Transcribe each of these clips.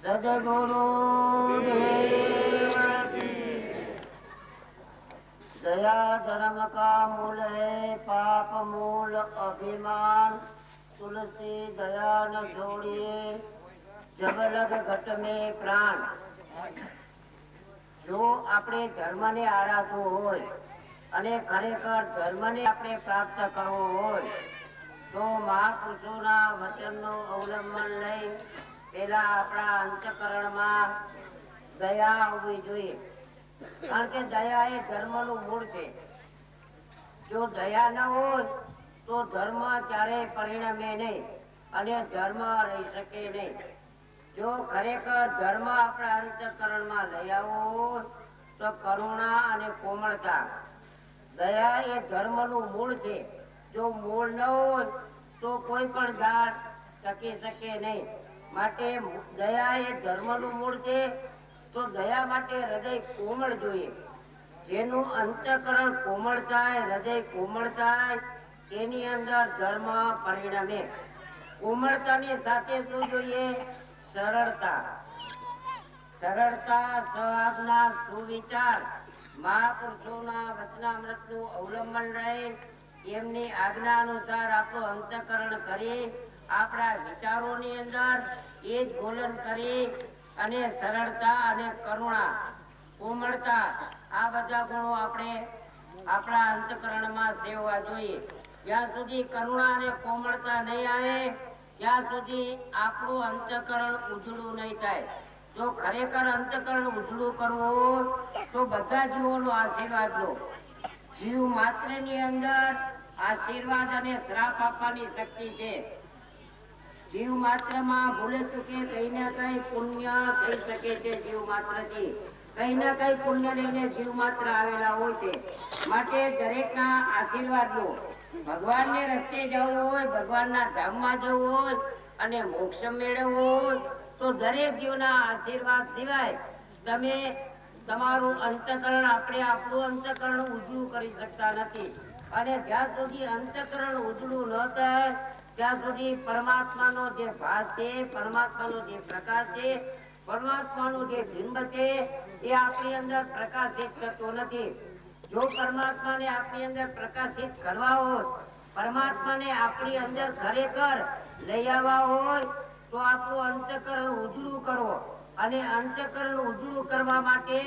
સદગુરુ दया धर्म का मूल है, पाप मूल अभिमान। तुलसी दया न छोड़िए, जब लग घट में प्राण। जो આપણે ધર્મને આરાધવું હોય અને ખરેખર ધર્મને આપણે પ્રાપ્ત કરવો હોય તો મહાપુરુષોના વચનનું અવલંબન લઈ પેલા આપણા અંતઃકરણમાં દયા આવવી જોઈએ, કારણ કે દયા એ ધર્મનું મૂળ છે. જો દયા ન હોય તો ધર્મ ક્યારેય પરિણમે નહીં અને ધર્મ રહી શકે નહીં. જો ખરેખર ધર્મ આપણા અંતઃકરણમાં લઈ આવવો હોય તો કરુણા અને કોમળતા, દયા એ ધર્મનું મૂળ છે. જો મૂળ ન હોય તો કોઈ પણ ઝાડ ટકી શકે નહીં. માટે દયા એ ધર્મનું મૂળ છે. તો દયા માટે હૃદય કોમળ જોઈએ. જેનું અંતઃકરણ કોમળ થાય, હૃદય કોમળ થાય, તેની અંદર ધર્મ પરિણમે. કોમળતાની સાથે શું જોઈએ? સરળતા. સરળતા, સહાજ્ઞા, સુવિચાર. મહાપુરુષોના વચનામૃતનું અવલંબન રહે, એમની આજ્ઞા અનુસાર આપણું અંતઃકરણ કરી આપણા વિચારોની અંદર એ જ બોલન કરી અને સરળતા અને કરુણા, કોમળતા, આ બધા ગુણો આપણે આપણા અંતઃકરણમાં સેવવા જોઈએ. જ્યાં સુધી કરુણા અને કોમળતા નહીં આવે ત્યાં સુધી આપણું અંતઃકરણ ઉજળું નહીં થાય. જો ખરેખર અંતઃકરણ ઉજળું કરવું તો બધા જીવોનો આશીર્વાદ લો. જીવ માત્રની અંદર આશીર્વાદ અને શ્રાપ આપવાની શક્તિ છે. જીવ માત્ર માં ભૂલે ચૂકે કઈ ને કઈ પુણ્ય થઈ શકે છે. જીવ માત્ર થી કઈ ને કઈ પુણ્ય લઈને જીવ માત્ર આવેલા હોય છે. માટે દરેક ના આશીર્વાદ લો. ભગવાન ને રસ્તે જવું હોય, ભગવાનના ધામમાં જવું હોય અને મોક્ષ મેળવવો હોય તો દરેક જીવના આશીર્વાદ સિવાય તમે તમારું અંતઃકરણ, આપણે આપણું અંતઃકરણ ઉજળું કરી શકતા નથી. અને જ્યાં સુધી અંતઃકરણ ઉજળું ન થાય ત્યાં સુધી પરમાત્માનો જે ભાસ છે, પરમાત્માનો જે પ્રકાશ છે, પરમાત્માનું જે બિંબ છે એ આપણી અંદર પ્રકાશિત થતો નથી. જો પરમાત્માને આપણી અંદર પ્રકાશિત કરવા હોય, પરમાત્માને આપણી અંદર ખરેખર લઈ આવવા હોય તો આપણું અંતઃકરણ ઉજળું કરો. અને અંતઃકરણ ઉજળું કરવા માટે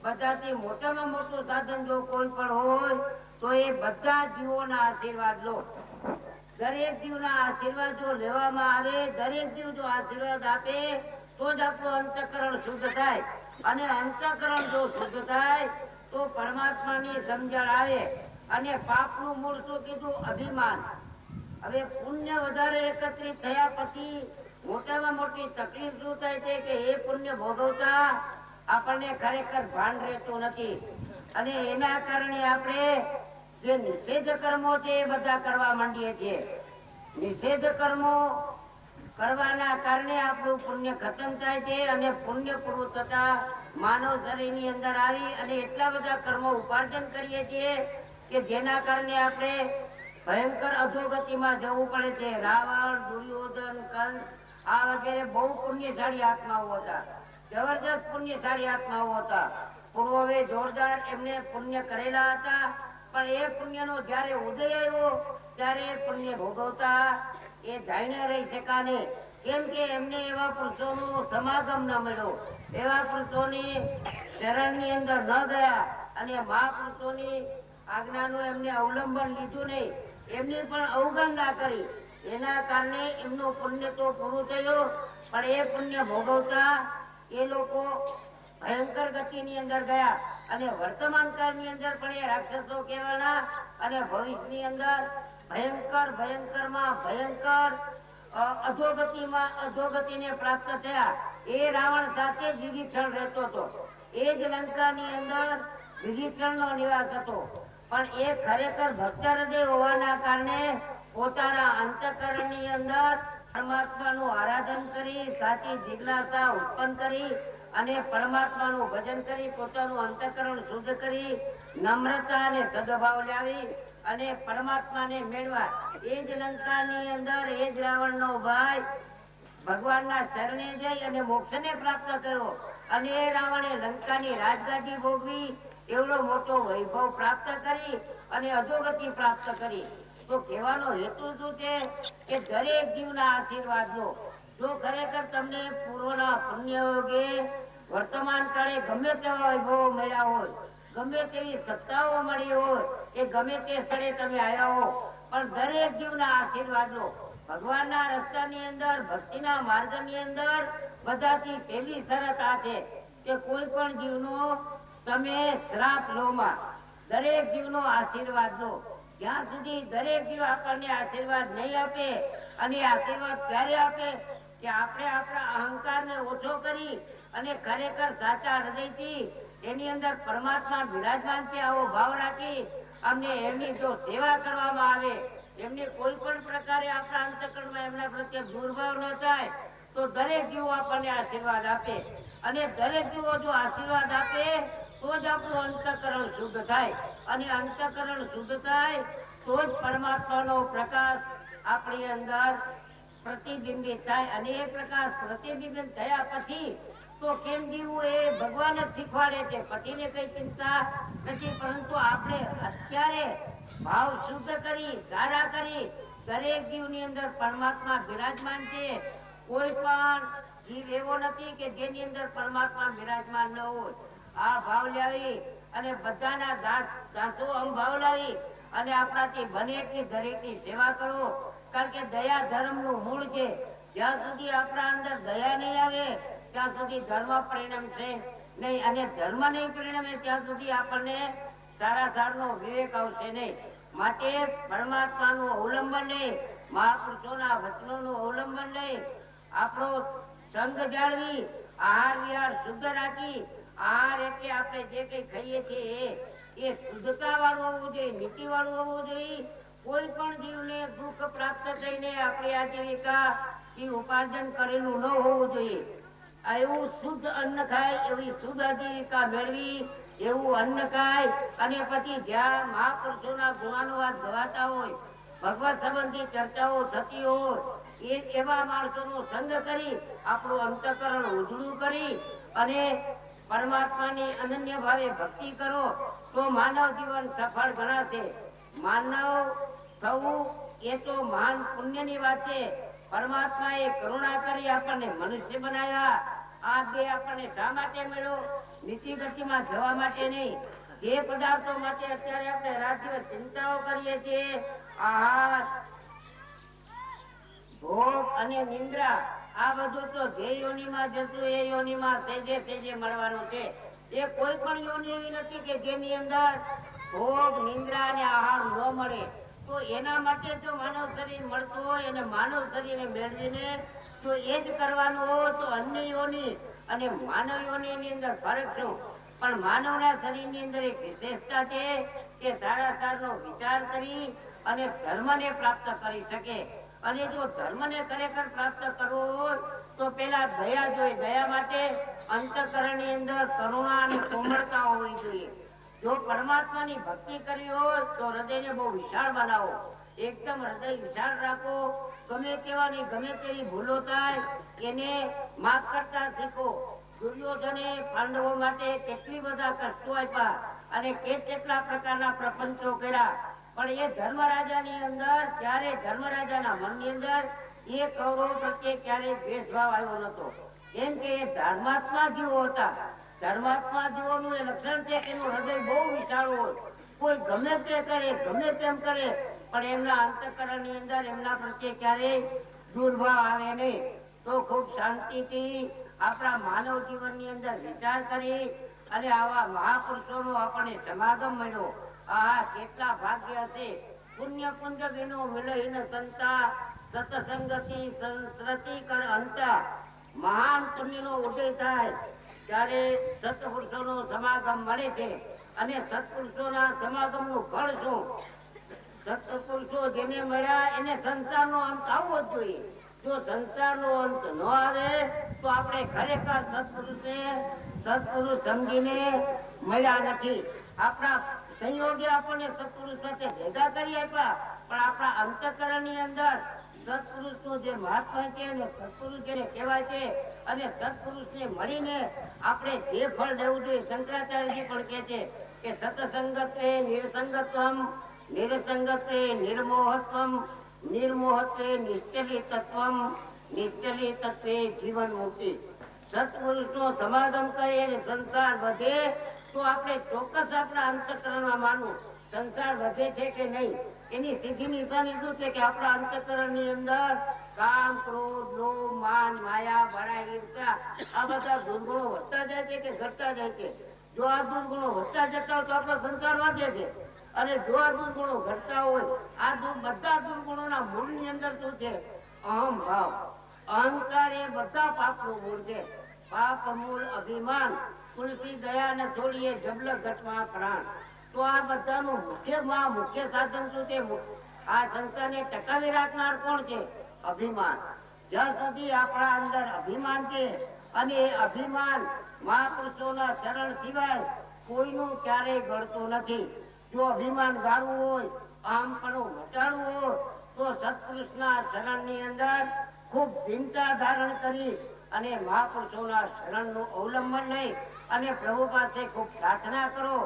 બધાથી મોટામાં મોટું સાધન જો કોઈ પણ હોય તો એ બધા જીવોના આશીર્વાદ લો. દરેક જીવના આશીર્વાદ જો લેવામાં આવે, દરેક જીવ જો આશીર્વાદ આપે તો જ આપણું અંતઃકરણ શુદ્ધ થાય. અને અંતઃકરણ જો શુદ્ધ થાય તો પરમાત્માની સમજણ આવે. અને પાપનું મૂળ શું કીધું? અભિમાન. હવે પુણ્ય વધારે એકત્રિત થયા પછી મોટામાં મોટી તકલીફ શું થાય છે કે એ પુણ્ય ભોગવતા આપણને ખરેખર ભાન રહેતું નથી. અને એના કારણે આપણે જે નિષેધ કર્મો છે એ બધા કરવા માંડીએ છીએ. નિષેધ કર્મો કરવાના કારણે આપણું પુણ્ય ખતમ થાય છે. અને પુણ્ય પૂરું થતા માનવ શરીરની અંદર આવી અને એટલા બધા કર્મો ઉપાર્જન કરીએ છીએ કે જેના કારણે આપણે ભયંકર અધોગતિમાં જવું પડે છે. રાવણ, દુર્યોધન, કંસ આ વગેરે બહુ પુણ્યશાળી આત્માઓ હતા, જબરદસ્ત પુણ્યશાળી આત્માઓ હતા. પૂર્વે જોરદાર એમને પુણ્ય કરેલા હતા, પણ એ પુણ્યનો જયારે ઉદય આવ્યો ત્યારે એ પુણ્ય ભોગવતા એ જાણે રહી શકા નહીં. કેમ કે એમને એવા પુરુષોનું સમાગમ ન મળ્યો, એવા પુરુષોની શરણની અંદર ન ગયા અને મહાપુરુષોની આજ્ઞાનું એમને અવલંબન લીધું નહીં, એમની પણ અવગણના કરી. એના કારણે એમનું પુણ્ય તો પૂરું થયું, પણ એ પુણ્ય ભોગવતા એ લોકો ભયંકર ગતિની અંદર ગયા. અને વર્તમાન કાળની અંદર પણ એ રાક્ષસો કહેવાના અને ભવિષ્યની અંદર ભયંકર ભયંકરમાં ભયંકર અધોગતિમાં અધોગતિને પ્રાપ્ત થયા. એ રાવણ સાથે જ વિભીષણ રહેતો હતો. એ જ લંકાની અંદર વિભીષણનો નિવાસ હતો. પણ એ ખરેખર ભક્ત હૃદય હોવાના કારણે પોતાના અંતઃકરણની અંદર પરમાત્માનું આરાધન કરી, સાચી જિજ્ઞાસા ઉત્પન્ન કરી અને પરમાત્માનું ભજન કરી પોતાનું અંતઃકરણ શુદ્ધ કરી, નમ્રતા અને સદભાવ લાવી અને પરમાત્માને મેળવા. એ જ લંકાની અંદર એ જ રાવણનો ભાઈ ભગવાનના શરણે જઈ અને મોક્ષને પ્રાપ્ત કર્યો અને એ રાવણે લંકાની રાજગાદી ભોગવી એવડો મોટો વૈભવ પ્રાપ્ત કરી અને અધોગતિ પ્રાપ્ત કરી. તો કહેવાનો હેતુ શું છે કે દરેક જીવના આશીર્વાદ લો. જો ખરેખર તમને પૂર્વના પુણ્ય યોગે વર્તમાન કાળે ગમે તેવા વૈભવો મળ્યા હોય, ગમે તેવી સત્તાઓ મળી હોય, એ ગમે તે સ્થળે તમે આવ્યા હો, પણ દરેક જીવના આશીર્વાદ લો. ભગવાનના રસ્તાની અંદર, ભક્તિના માર્ગની અંદર બધાથી પહેલી શરત આ છે કે કોઈ પણ જીવનો તમે શ્રાપ લો માં. દરેક જીવનો આશીર્વાદ લો. જ્યાં સુધી દરેક જીવ આપણને આશીર્વાદ નહીં આપે, અને આશીર્વાદ ક્યારે આપે કે આપણે આપણા અહંકારને ઓછો કરી અને ખરેખર સાચા હૃદયથી એની અંદર પરમાત્મા બિરાજમાન છે આવો ભાવ રાખી અમને એમની જો સેવા કરવામાં આવે, એમને કોઈ પણ પ્રકારે આપણા અંતઃકરણમાં એમના પ્રત્યે દુર્ભાવ ન થાય, તો દરેક જીવો આપણને આશીર્વાદ આપે. અને દરેક જીવો જો આશીર્વાદ આપે તો જ આપણું અંતઃકરણ શુદ્ધ થાય, અને અંતઃકરણ શુદ્ધ થાય તો જ પરમાત્માનો પ્રકાશ આપણી અંદર પ્રતિબિંબિત થાય. અને એ પ્રકાશ પ્રતિબિંબિત થયા પછી તો કેમ જીવવું એ ભગવાન જ શીખવાડે છે. પતિને કઈ ચિંતા નથી, પરંતુ આપણે અત્યારે ભાવ શુદ્ધ કરી, સારા કરી, દરેક જીવની અંદર પરમાત્મા બિરાજમાન છે. કોઈ પણ જીવ એવો નથી કે જેની અંદર પરમાત્મા બિરાજમાન ન હોય. આ ભાવ લાવી અને બધાના દાસો ભાવ લાવી અને આપણાથી બને એટલી દરેકની સેવા કરો. કારણ કે દયા ધર્મનું મૂળ છે. જ્યાં સુધી આપણા અંદર દયા નહીં આવે ત્યાં સુધી ધર્મ પરિણમશે નહીં, અને ધર્મ નહીં પરિણમે ત્યાં સુધી આપણને સારા સારનો વિવેક આવશે નહીં. માટે પરમાત્માનું અવલંબન નહીં, મહાપુરુષોના વચનોનું અવલંબન નહીં, આપણો સંગ જાળવી, આહાર વિહાર શુદ્ધ રાખી. આહાર એટલે આપણે જે કઈ ખાઈએ છીએ એ શુદ્ધતા વાળું હોવું જોઈએ, નીતિ વાળું હોવું જોઈએ. કોઈ પણ જીવને દુઃખ પ્રાપ્ત થઈને આપણી આજીવિકા ઉપાર્જન કરેલું ન હોવું જોઈએ. એવું શુદ્ધ અન્ન ખાય, એવી શુદ્ધ આજીવિકા મેળવી એવું અન્ન ખાય. અને પછી જ્યાં મહાપુરુષોના ગુણાનુવાદ ગવાતા હોય, ભગવત સંબંધી ચર્ચાઓ થતી હોય, એવા માણસોનો સંગ કરી આપણું અંતઃકરણ ઉજળું કરી અને પરમાત્માની અનન્ય ભાવે ભક્તિ કરો તો માનવ જીવન સફળ ગણાશે. માનવ થવું એ તો મહાન પુણ્યની વાત છે. પરમાત્માએ કરુણા કરી આપણને મનુષ્ય બનાવ્યા. આ દેહ આપણને શા માટે મળ્યો? નીતિ ગતિમાં જવા માટે નહીં. જે પદાર્થો માટે અત્યારે આપણે રાત દિવસ ચિંતાઓ કરીએ છીએ, આહાર, ભોગ અને નિંદ્રા, આ બધું તો જે યોનિમાં જશું એ યોનિમાં સેજે સેજે મળવાનું છે. એ કોઈ પણ યોનિ એવી નથી કે જેની અંદર ભોગ, નિંદ્રા અને આહાર ન મળે. તો એના માટે જો માનવ શરીર મળતું હોય અને માનવ શરીરને મેળવીને તો એ જ કરવાનું હોય તો અન્ય યોનિ અને માનવ યોનિની અંદર ફરક શું? પણ માનવના શરીરની અંદર એક વિશેષતા છે કે સારા સારનો વિચાર કરી અને ધર્મને પ્રાપ્ત કરી શકે. અને જો ધર્મને ખરેખર પ્રાપ્ત કરવો હોય તો પેલા દયા જોઈએ. દયા માટે અંતઃકરણની અંદર કરુણા અને કોમળતા હોવી જોઈએ. જો પરમાત્માની ભક્તિ કરવી હોય તો હૃદયને બહુ વિશાળ બનાવો, એકદમ હૃદય વિશાળ રાખો. ગમે તેવાની ગમે તેવી ભૂલો થાય એને માફ કરતા શીખો. દુર્યોધને પાંડવો માટે કેટલી બધા કષ્ટો આપ્યા અને કેટલા પ્રકારના પ્રપંચો કર્યા, પણ એ ધર્મરાજાની અંદર ત્યારે ધર્મરાજાના મનની અંદર એ કૌરવ પ્રત્યે ક્યારે દ્વેષભાવ આવ્યો નતો. કેમ કે એ ધર્માત્મા જીવો હતા. ધર્માત્મા જીવોનું એ લક્ષણ છે કે એનું હૃદય બહુ વિશાળ હોય. કોઈ ગમે તે કરે, ગમે તેમ કરે, પણ એમના અંતઃકરણની અંદર એમના પ્રત્યે ક્યારેય દુર્ભાવ આવે નહીં. તો ખૂબ શાંતિથી આપણા માનવ જીવનની અંદર વિચાર કરી અને આવા મહાપુરુષોનો આપણને સમાગમ મળ્યો. આ કેટલા ભાગ્ય હશે. પુણ્ય પુંજ વિનો વિલહીન સંતા સતસંગતિ સંસ્કૃતિ કર અંતા. મહાન પુણ્યનો ઉદય થાય ત્યારે સત્પુરુષોનો સમાગમ મળે છે. અને સત્પુરુષોના સમાગમનું ફળ શું? સત્પુરુષો જેને મળ્યા એને સંસારનો અંત આવવો જ જોઈએ. જો સંસારનો અંત ન આવે તો આપણે ખરેખર સત્પુરુષ સમજીને મળ્યા નથી. આપણા સંયોગે આપણને સત્પુરુષ સાથે ભેગા કરી આપ્યા, પણ આપણા અંતઃકરણની અંદર સત્પુરુષનું જે મહાત્મા છે અને સત્પુરુષ જેને કહેવાય છે અને સત્પુરુષને મળીને આપણે જે ફળ લેવું જોઈએ, શંકરાચાર્યજી પણ કહે છે કે સત્સંગતે નિરસંગત્વમ, નિરસંગતે નિર્મોહત્વમ, નિર્મોહત્વે નિશ્ચલિતત્વમ, નિશ્ચલિતત્વે જીવન મુક્તિ. સત્પુરુષનો સમાગમ કરીએ અને સંસાર વધે તો આપણે ચોક્કસ આપણા અંતઃકરણમાં માનવું સંસાર વધે છે કે નહીં. એની સીધી નિશાની શું છે કે આપણા અંતઃકરણની અંદર કામ, ક્રોધ, લોભ, માન, માયા, બળાઈ, ઈર્ષા આ બધા દુર્ગુણો વધતા જાય છે કે ઘટતા જાય છે. જો આ દુર્ગુણો વધતા જતા હોય તો આપણો સંસાર વધે છે, અને જો આ દુર્ગુણો ઘટતા હોય, આ બધા દુર્ગુણોના મૂળની અંદર શું છે? અહમ ભાવ, અહંકાર એ બધા પાપનું મૂળ છે. પાપ મૂળ અભિમાન, તુલસી દયા ને છોડીએ જબલ ઘટમાં પ્રાણ. તો આ બધાનું મુખ્ય સાધન શું છે? આ સંસારને ટકાવી રાખનાર કોણ છે? અભિમાન. જ્યાં સુધી આપણા અંદર અભિમાન છે અને એ અભિમાન મહાપુરુષોના ચરણ સિવાય કોઈનું ક્યારેય ગળતું નથી. જો અભિમાન ગાળવું હોય, અહમપણું ઘટાડવું હોય તો સત્પુરુષના ચરણની અંદર ખૂબ ચિંતા ધારણ કરી અને મહાપુરુષોના શરણનું અવલંબન લઈ અને પ્રભુ પાસે ખૂબ પ્રાર્થના કરો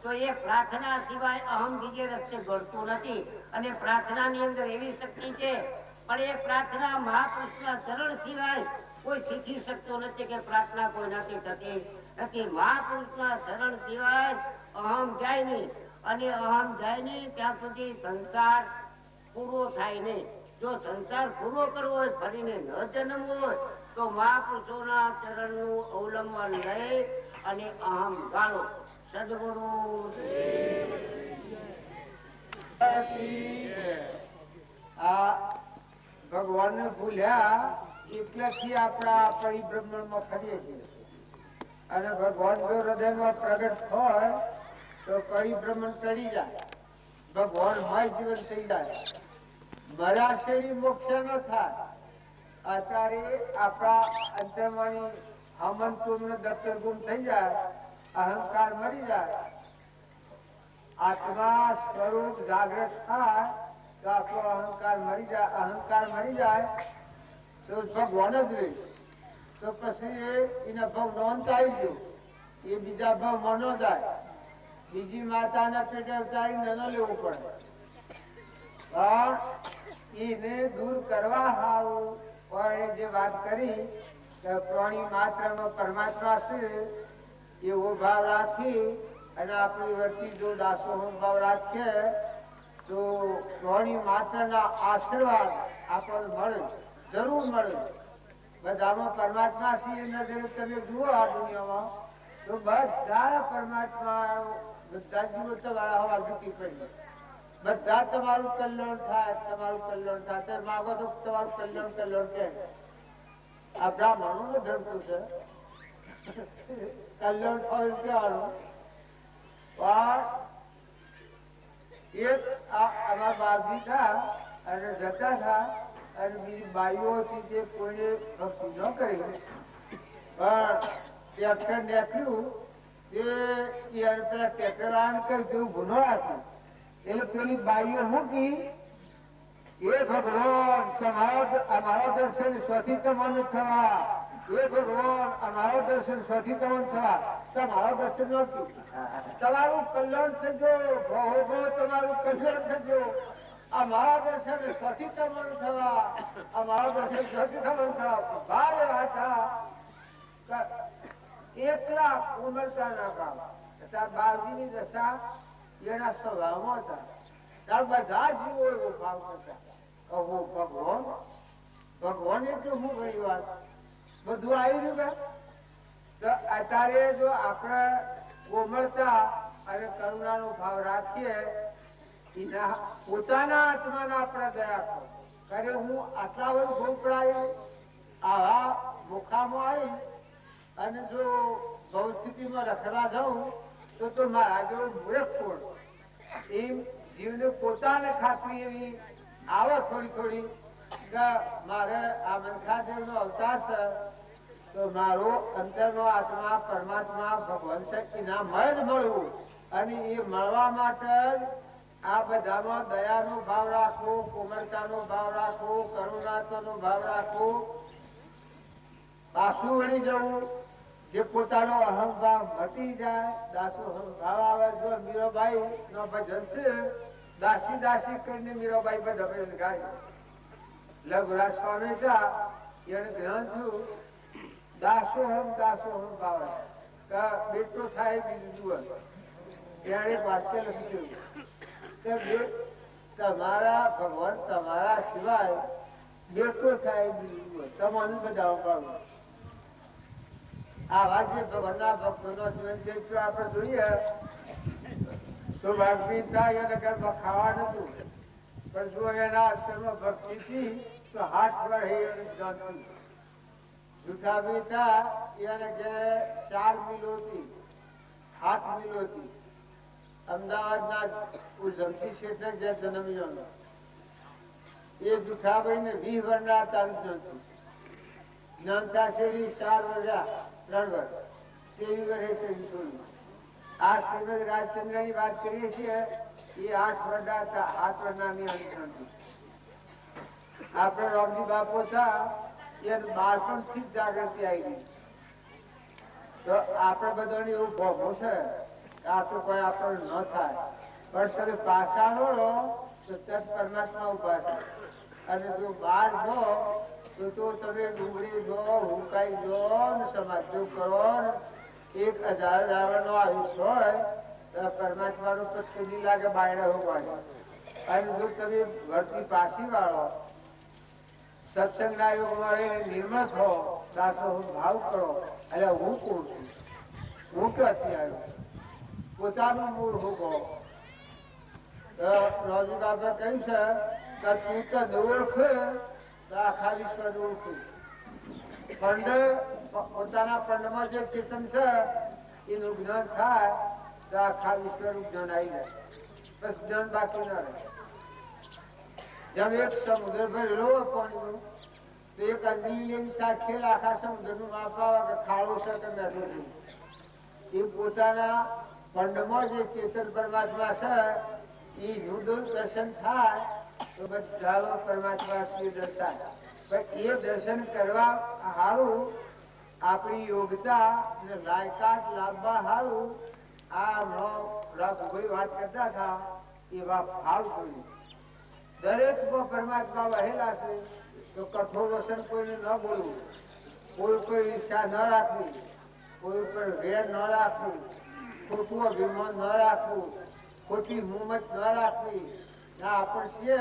તો એ પ્રાર્થના સિવાય અહમ બીજે રસ્તે ગળતું નથી. અને પ્રાર્થનાની અંદર એવી શક્તિ છે, પણ એ પ્રાર્થના મહાપુરુષના ચરણ સિવાય કોઈ શીખી શકતો નથી કે પ્રાર્થના કોઈ નથી થતી નથી. મહાપુરુષના ચરણ સિવાય અહમ જાય નહીં, અને અહમ જાય નહીં ત્યાં સુધી સંસાર પૂરો થાય નહીં. જો સંસાર પૂરો કરવો હોય, ફરીને ન જન્મવો હોય તો મહાપુરુષોના ચરણનું અવલંબન લઈ અને અહમ ગાળો. સદગુરુ આ ભગવાનને ભૂલ્યા એટલેથી આપણા પરિભ્રમણમાં ફરીએ છીએ. અને ભગવાન જો હૃદયમાં પ્રગટ હોય તો પરિભ્રમણ કરી જાય, ભગવાન મય જીવન થઈ જાય. મર્યા શેરી મોક્ષ ન થાય. અત્યારે આપણા અંતરમાની હમંતુમને દફતર ગુમ થઈ જાય, અહંકાર મરી જાય, આત્મા સ્વરૂપ જાગૃત થાય તો આપણો અહંકાર મરી જાય. અહંકાર મરી જાય તો ભગવાન જ રહે. તો પછી એના ભાવ નોંધ આવી ગયો, એ બીજા ભાવ મનો જાય, બીજી માતાના પેટે ઉતારી ન લેવું પડે. પણ એને દૂર કરવા હારું પણ જે વાત કરી પ્રાણી માત્રમાં પરમાત્મા છે એવો ભાવ રાખી અને આપણી વર્તી જો દાસોનો ભાવ રાખીએ તો પ્રાણી માત્રના આશીર્વાદ આપણને મળે, જરૂર મળે. બધામાં પરમાત્મા છે એ નજરે તમે જુઓ આ દુનિયામાં તો બધા પરમાત્મા બધા જીવો તમારા હવા જુટી પડી, બધા તમારું કલ્યાણ થાય, તમારું કલ્યાણ થાય. તમે માગો તો તમારું કલ્યાણ કે આ બ્રાહ્મણો નું ધરતું છે કલ્યાણ થયું કહેવાનું. પણ એક અમારા બાપજી થા અને જતા થા અને બીજી બાઈઓથી જે કોઈને ભક્તિ ન કરી પણ ટ્રેક્ટર નીકળ્યું તે પેલા ટ્રેક્ટર વાળાને કહ્યું તેવું ગુનો રાખ્યું. એટલે પેલી બાઈઓ મૂકી એ ભગવાન અમારા દર્શન સ્વથી તમને થવા, એ ભગવાન અમારા દર્શન સ્વથી તમને થવા. તમારા દર્શન નહોતું, તમારું કલ્યાણ થજો, ભોગો તમારું કલ્યાણ થજો. અમારા દર્શન સ્વથી તમને થવા, અમારા દર્શન સ્વથી તમને થવા. ભારે વાતા એકલા ઉમરતા ના કામ બાવજીની દશા એના સ્વભાવમાં હતા. ત્યારે બધા જીવો એવો ભાવ કરતા ભગવાન ભગવાન એટલે હું ઘણી વાત બધું આવી રહ્યું કે અત્યારે જો આપણે કોમળતા અને કરુણાનો ભાવ રાખીએ એના પોતાના આત્માના આપણે દયા કરે. હું આટલા વર્ષ ભોગડાયો આવા મોખામાં આવી અને જો ભવસ્થિતિમાં રખડા જાઉં તો મારા જેવો મૂર્ખ કોણ. એમ જીવને પોતાને ખાતરી એવી આવે થોડી થોડી કે મારે આ મનખાદેવ નો અવતાર છે તો મારો અંતરનો આત્મા પરમાત્મા ભગવાન છે એના મય જ મળવું. અને એ મળવા માટે આ બધામાં દયાનો ભાવ રાખવો, કોમળતાનો ભાવ રાખવો, કરુણાનો ભાવ રાખવો, પાછું વળી જવું, જે પોતાનો અહંભાવ મટી જાય, દાસોહમ ભાવ આવે. જો મીરાબાઈ નો ભજન છે, દાસી દાસી કરીને મીરાબાઈ ભજન ગાય. લઘુરાજ સ્વામી હતા, એને જ્ઞાન થયું, દાસોહમ ભાવ બેટો થાય બીજું જુઓ. ત્યારે વાક્ય લખ્યું કે તમારા ભગવાન તમારા સિવાય બેટો થાય બીજું જુઓ. તમારું બધા પાડવું. આ વાત જે ભગવાનના ભક્તોનો જીવન ચરિત્ર આપણે જોઈએ, સૌભાગ્ય થાય એને ઘરમાં ખાવા નતું, પણ જો એના અંતરમાં ભક્તિથી તો હાથ પર જાણતું. જૂઠા બીતા એને કે 4 મિલો હતી, 8 મિલો હતી. અમદાવાદના જમતી શેઠે જે જન્મ્યો એ જૂઠાભાઈ ને 20 વર્ષના તારીખ નતું. જ્ઞાનતા શેરી 4 વર્ષ 3 વર્ષ 23 વર્ષે છોડ્યું. આ શ્રીમદ રાજચંદ્ર ની વાત કરીએ છીએ, એ 8 વર્ષના 8 વર્ષના અંત. આપણે રોમજી બાપુ હતા, એને બાળપણથી જ જાગૃતિ આવી ગઈ. તો આપણે બધાની એવું ભોગવું છે, આ તો કોઈ આપણને ન થાય, પણ તમે પાછા વળો તો તદ પરમાત્મા ઉભા છે. અને જો બહાર જો તો તમે ડુંગળી જો, હુકાઈ જો ને સમાધિ કરો ને 1000 નો આયુષ્ય હોય તો પરમાત્માનું તો નહીં લાગે બાયડે હોવા. અને જો તમે ઘરથી પાછી વાળો, સત્સંગના યુગમાં રહીને નિર્મળ થો, દાસો ભાવ કરો, એટલે હું કોણ છું, હું ક્યાંથી આવ્યો, પોતાનું મૂળ હું કહો. રોજી બાપે કહ્યું છે કે તું તો ઓળખે તો આખા વિશ્વ ઓળખું. પંડ પોતાના પંડમાં જે ચેતન છે એનું જ્ઞાન થાય તો આખા વિશ્વનું જ્ઞાન આવી જાય. બસ જ્ઞાન બાકી ના રહે. જેમ એક સમુદ્ર ભરેલો પાણીનું, તો એક અંજલી સાથે આખા સમુદ્ર નું માપ આવે કે ખાડો છે કે બેઠો છે. એ પોતાના પંડમાં જે ચેતન પરમાત્મા છે એનું દર્શન થાય તો બધા પરમાત્મા શ્રી દર્શાય. પણ એ દર્શન કરવા સારું આપણી યોગ્યતા ને લાયકાત લાવવા સારું આ કોઈ વાત કરતા હતા એવા ભાવ જોઈએ. દરેક પરમાત્મા વહેલા છે, તો કઠોર વસન કોઈને ન બોલવું, કોઈ કોઈ ઈચ્છા ન રાખવી, કોઈ ઉપર વેર ન રાખવું, ખોટું અભિમાન ન રાખવું, ખોટી હુમત ન રાખવી. આપણે છીએ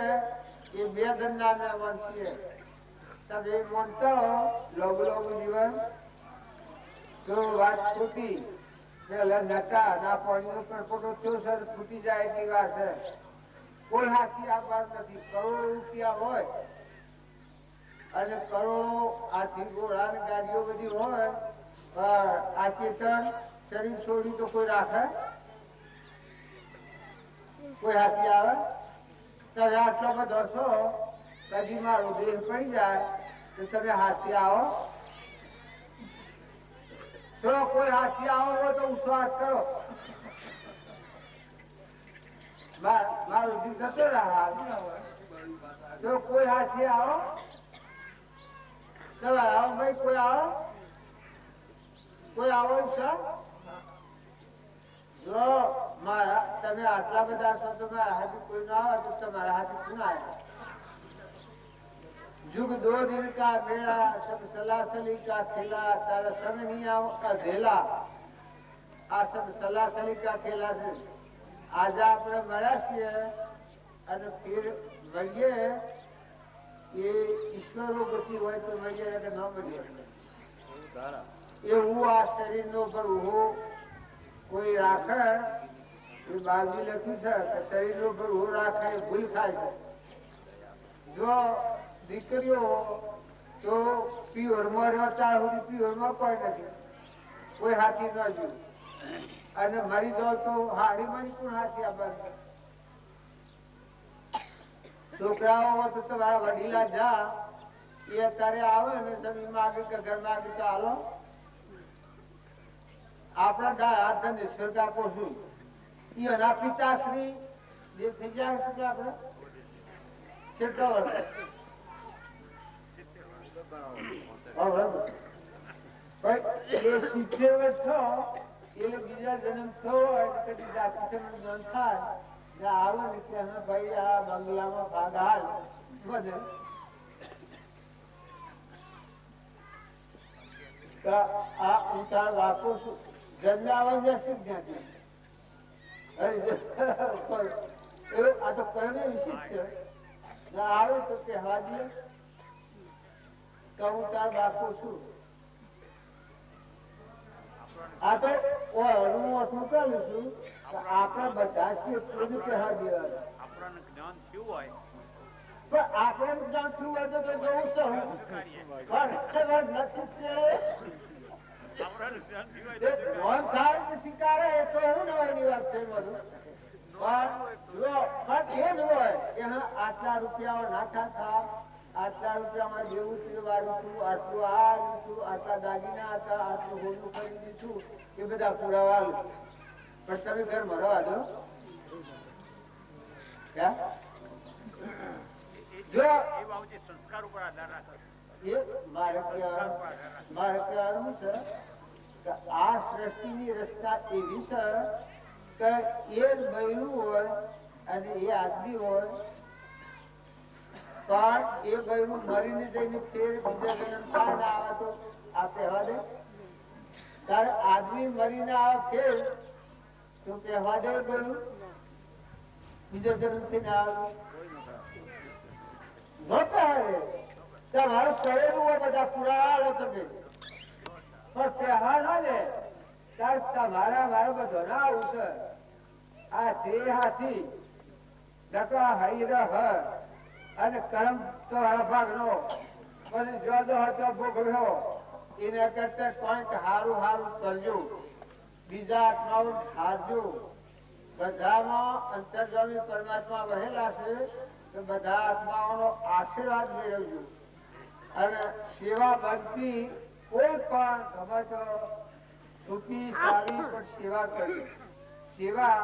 એ 2 ધનના મહેમાન છીએ. તમે માનતા હો લઘુ જીવન તો વાત ખોટી. પેલા નતા ના પાણીનો પરપોટો થયો સર ફૂટી જાય એટલી વાર છે. કોઈ હાથી આભાર નથી. કરોડો રૂપિયા હોય અને કરોડો હાથી ઘોડા ને ગાડીઓ બધી હોય, પણ આ ચેતન શરીર છોડી તો કોઈ રાખે? કોઈ હાથી આવે? તમે આટલો બધો છો, કદી મારો દેહ પડી જાય તો તમે હાથી આવો? ચલો કોઈ હાથી આવો હોય તો વિશ્વાસ કરો, મારો જીવ જતો રહ્યા. જો કોઈ હાથી આવો, ચલો આવો ભાઈ, કોઈ આવો, કોઈ આવો છે? જો મારા તમે આટલા બધા છો તો મારા હાથી કોઈ ના આવે તો તમારા હાથી શું આવ્યા? जुग 2 दिन का मेला, सब सलासली का खेला, तारा संग नहीं आओ अधेला. આ सब सलासली का खेला છે. આજે આપણે મળ્યા છીએ અને ફેર મળીએ એ ઈશ્વરો ગતિ હોય તો મળીએ કે ન મળીએ. એવું આ શરીરનો પર ઉભો કોઈ રાખે, એ બાજી લખ્યું છે કે શરીરનો પર ઉભો રાખે ભૂલ થાય છે. જો દીકરીઓ તો પ્યોરમાં રહેતા સુધી પ્યોરમાં કોઈ નથી, કોઈ હાથી ન જોયું. અને મરી જાવ તો હાડી મરી પણ હાથી આબાદ. છોકરાઓ તો તમારા વડીલા જા એ અત્યારે આવે ને તમે માગે કે ઘર માગે તો હાલો. આપણા હાથ નિષ્ફળતા કોશું એના પિતાશ્રી દેવ થઈ જાય છે કે આપણે કેટલો વર્ષ? એ 70 વર્ષ થયો એટલે બીજા જન્મ થયો હોય કદી જાતિ સમજ થાય ને આવો ને કે અમે ભાઈ આ બંગલામાં ભાગ હાલ બધે આ ઉતાર વાપો જન્માવા જશે ક્યાંથી? આ તો કર્મ વિશે છે ને આવે તો કહેવા દે કે હું તાર બાપુ છું. આ તો હું મોકલું છું આપણે બધા છીએ કોઈને કહેવા દેવાના. આપણને જ્ઞાન થયું હોય પણ આપણે જ્ઞાન થયું હોય તો જોવું છું નથી છે ભગવાન થાય કે સ્વીકારે એ તો હું નવાઈની વાત છે બધું. પણ જો એ જ હોય કે હા આટલા રૂપિયા નાખા થા, આટલા રૂપિયામાં જેવું તે વાળું છું, આટલું આ છું, આટલા દાગીના હતા, આટલું હોલું ખરીદી છું, એ બધા પુરાવા. પણ તમે ઘર મરવા દો જો સંસ્કાર ઉપર આધાર રાખે. એ મારે કહેવાનું છે કે આ સૃષ્ટિની રચના એવી છે કે એ જ બૈરું હોય અને એ આદમી હોય પણ એ બૈરું મરીને જઈને ફેર બીજા જન્મ થાય ને આવે તો આ કહેવા દે. ત્યારે આદમી મરીને આવે ફેર તો કહેવા દે બૈરું બીજા જન્મ થઈને આવે તમારું કરેલું હોય બધા પુરાવા તમે પણ પહેવા ના દે ત્યારે તમારા મારો બધો ના આવું છે. આ છે હાથી ડકા હૈર હર અને કરમ તો ભાગ નો પછી જોદો હતો ભોગવ્યો એના કરતા કંઈક હારું હારું કરજો, બીજા આત્માઓ હારજો. બધામાં અંતર્ગામી પરમાત્મા વહેલા છે તો બધા આત્માઓનો આશીર્વાદ મેળવજો અને સેવા બનતી કોઈ પણ ગમે તો છૂટી સારી પણ સેવા કરવી. સેવા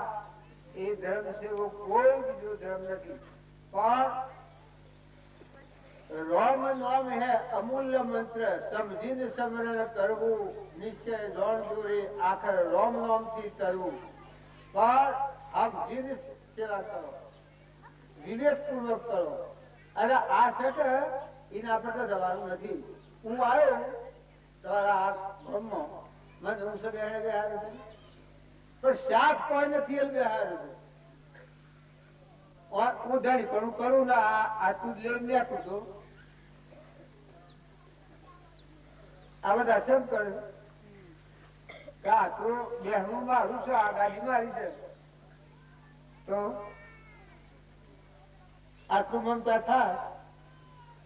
એ ધર્મ સેવો કોઈ બીજો ધર્મ નથી. પણ રોમ નામ હે અમૂલ્ય મંત્ર સમજીને સ્મરણ કરવું, નિશ્ચય જોણ દોરે આખર રોમ નામ થી કરવું. પણ આપ જીને સેવા કરો, વિવેક પૂર્વક કરો. અને આ છે કે એને આપણે તો જવાનું નથી. હું આવ્યો તમારા આ બ્રહ્મ મને હું છે બેહાડે છે પણ શાક કોઈ નથી એમ બેહાડે છે. હું ધણી પણ હું કરું ને આટલું જ લઈને બેઠું છું. આ બધા શેમ કર્યું કે આ તો બેહનું મારું છે, આ ગાડી મારી છે તો આટલું મમતા થાય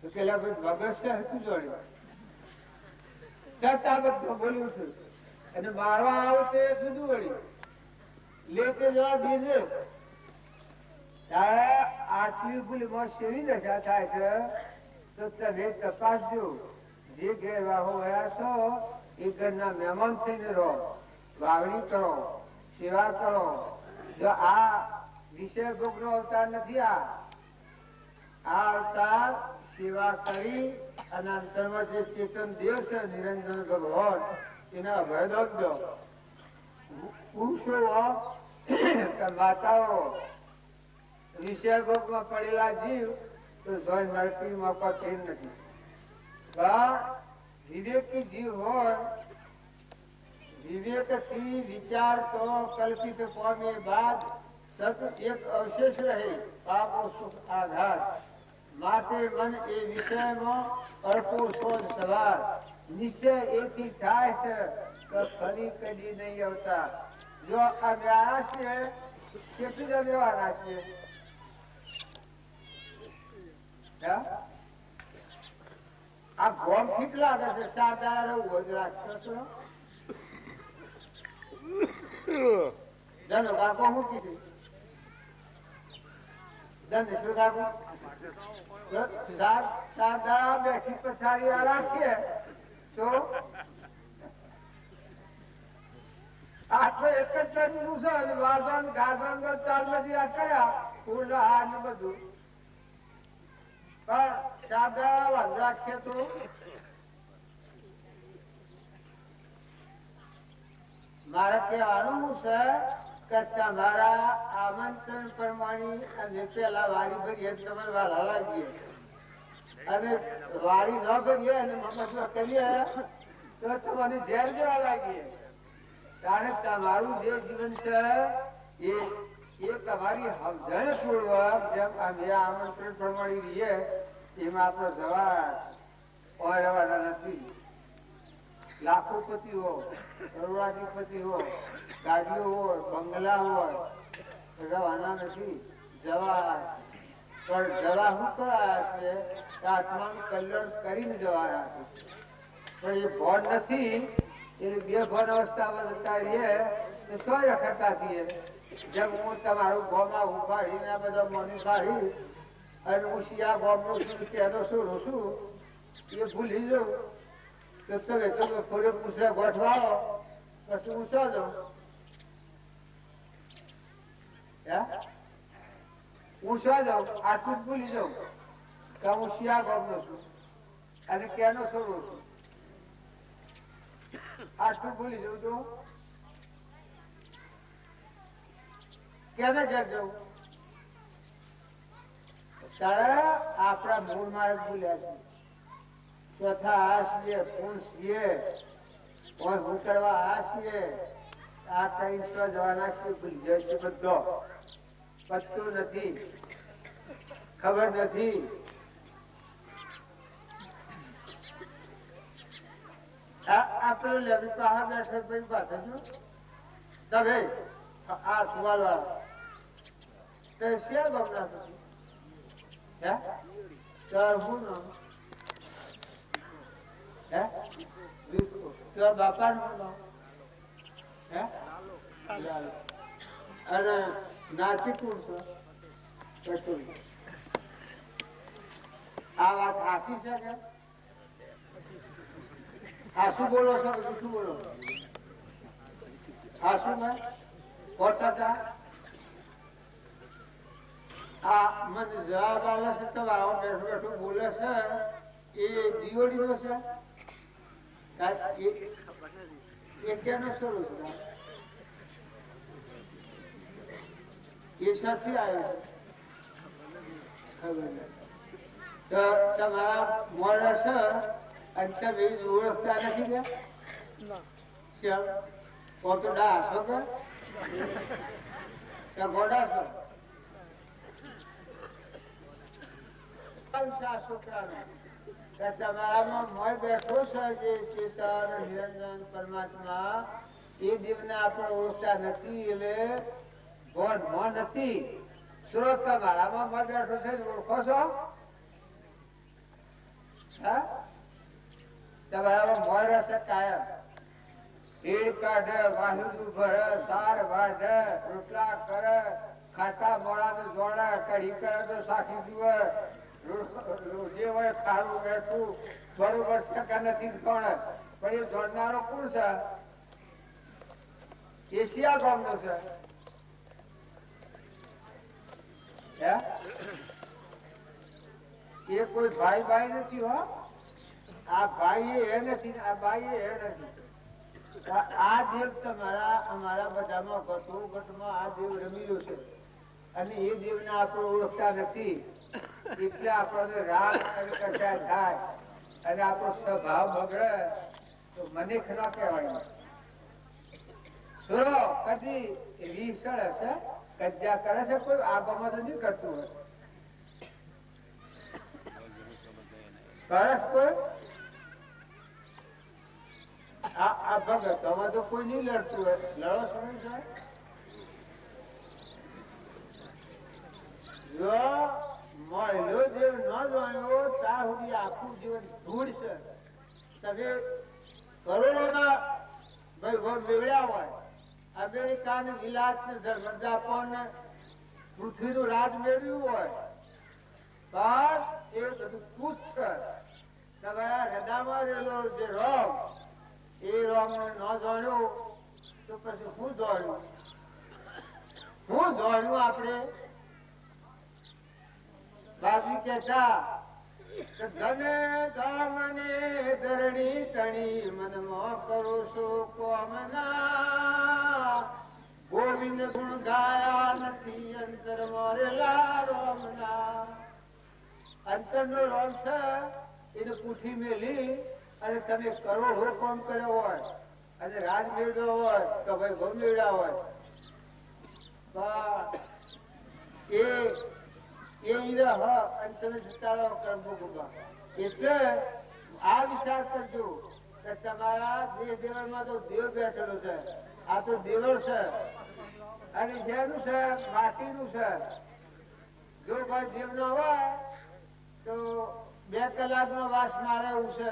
તો પેલા ભાઈ ભગત છે હતું જોડ્યું ત્યાં બધું બોલ્યું છું અને મારવા આવે તે જુદું વળી લેતે જવા દીધે. ત્યારે આટલી ભૂલમાં સેવી દશા થાય છે તો તમે તપાસજો. જે ગેરવાહો ગયા છો એ ઘરના મહેમાન થઈને રહો, વાવણી કરો, સેવા કરો. જો આ વિષય ભોગ નો અવતાર નથી. આ અવતાર સેવા કરી અને અંતરમાં જે ચેતન દેવ છે નિરંજન ભગવાન એના અભય દો. પુરુષો માતાઓ વિષય ભોગમાં પડેલા જીવ તો નરકી મોકા ફેર નથી. વિવેકી જીવ હોય વિવેક થી વિચાર તો કલ્પિત પામે બાદ સત એક અવશેષ રહે પાપો સુખ આઘાત. માટે મન એ વિષયમાં અર્પો શોધ સવાર. નિશ્ચય એથી થાય છે તો ફરી કદી નહીં આવતા. જો આ વ્યાસ છે કેટલી જ લેવાના છે. આ ગોમ ઠીક લાગે છે. સાદાર જ રાખતો છો ધનો કાકો હું કીધું ધનેશ્વર કાકો સાદા બેઠી પથારી રાખીએ તો આ તો એક જ ટનનું છે અને વારસાન ગારસાન તો 4 મજીરા કર્યા ફૂલ હાર ને બધું પણ સાદા વાંદરા ખેતો મારે કહેવાનું છે કે તમારા આમંત્રણ પ્રમાણે અને પેલા વારી ભરીએ તમારે વાલા લાગીએ અને વારી ન ભરીએ અને મમત કરીએ તો તમને ઝેર જેવા લાગીએ કારણ તમારું જે જીવન છે એ તમારી સમજણ પૂર્વક જેમ અમે આમંત્રણ પ્રમાણે રહીએ એમાં આપણો જવાબ રહેવાના નથી. લાખોપતિ હો, કરોડાધિપતિ હો, ગાડીઓ હોય, બંગલા હોય, રહેવાના નથી. જવા પણ જવા શું કરાયા છે આત્માનું કલ્યાણ કરીને જવાયા છે પણ એ ભોન નથી એટલે બે ભોન અવસ્થામાં જતા રહીએ તો સો રખડતા થઈએ. જેમ હું તમારું ગોમાં ઉપાડીને આ બધા મોની કાઢી અને હું શિયા ગોમનો છું તેનો શું છું એ ભૂલી જાઉં તો તમે તમે થોડે પૂછડા ગોઠવાઓ પછી હું શું જાઉં હું શું જાઉં આટલું જ ભૂલી જાઉં કે હું શિયા ગોમનો છું અને કેનો છોડો છું આટલું ભૂલી જાઉં તો કેને ઘેર જવું ત્યારે આપણા મૂળ માર્ગ ભૂલ્યા છે ચોથા આ છીએ પૂર્ણ છીએ હું કરવા આ છીએ આ કઈ જવાના છીએ ભૂલી જાય છે બધો પત્તું નથી ખબર નથી. આપણે લેવી બહાર બેઠે ભાઈ પાસે છો તમે આ સુવાલ વાળા તે શિયા ગમના પછી હું નામ બાપા નું નામ અને નાથી કોણ છો આ વાત હાસી છે કે હાસુ બોલો છો કે શું બોલો હાસુ ને 100% આ મને જવાબ આવે છે તો આવો બેઠું બેઠું બોલે છે એ દિયોળી નો છે એ કેનો સ્વરૂપ છે એ સાથી આવ્યો ખબર નહીં તો તમારા મોડા છે અને તમે ઓળખતા નથી ગયા તો ડા છો કે ગોડા છો તમારામાં મોય બેઠો છે જે ચેતન નિરંજન પરમાત્મા એ જીવને આપણે ઓળખતા નથી એટલે ભણ નથી. સ્રોત તમારામાં મોય બેઠો છે ઓળખો છો તમારામાં મોય રહેશે કાયમ ભીડ કાઢે વાહિંદુ ભરે સાર વાઢે રોટલા કરે ખાટા મોડા ને જોડે કઢી કરે તો સાખી જુએ જે હોય ખારું બેઠું બરોબર છે કે નથી કોણ પણ એ જોડનારો કોણ છે એશિયા ગામનો છે એ કોઈ ભાઈ ભાઈ નથી હો આ ભાઈ એ નથી આ ભાઈ એ નથી. આ દેવ તમારા અમારા બધામાં ઘટમાં આ દેવ રમેલો છે અને એ દેવને આપણે ઓળખતા નથી એટલે આપણને રાગ અને કશા થાય અને આપણો સ્વભાવ બગડે તો મને ખરા કહેવાય. સુરો કદી રીસળ હશે કજ્જા કરે છે કોઈ આગળમાં તો નહીં કરતું હોય કરસ કોઈ આ ભગત હવે તો કોઈ નહીં લડતું હોય લડો સમય થાય જો મળ્યો દેવ ન જાણ્યો ત્યાં સુધી આખું જીવન ધૂળ છે. તમે કરોડોના મેળ્યા હોય અમેરિકા ને વિલાસ ને જાપાન ને પૃથ્વીનું રાજ મેળવ્યું હોય પણ એ બધું તુચ્છ છે. તમારા હૃદયમાં રહેલો જે રોમ એ રોમ ને ન જાણ્યો તો તો પછી હું દોડ્યું આપણે બાજી કહેતા કે ધને ધામને ધરણી તણી મનમાં કરું છું કોમના ગોવિંદ ગુણ ગાયા નથી અંતર મોરેલા રોમના અંતરનો રોમ છે એને પૂઠી મેલી અને તમે કરોડો કામ કર્યો હોય અને રાજ મેળવ્યો હોય તો ભાઈ બહુ મેળવ્યા હોય એટલે આ વિચાર કરજો કે તમારા દેહ દેવળમાં તો દેવ બેઠેલો છે આ તો દેવળ છે અને જેનું છે માટીનું છે જો કોઈ જીવ ન હોય તો 2 કલાકનો વાસ મારે એવું છે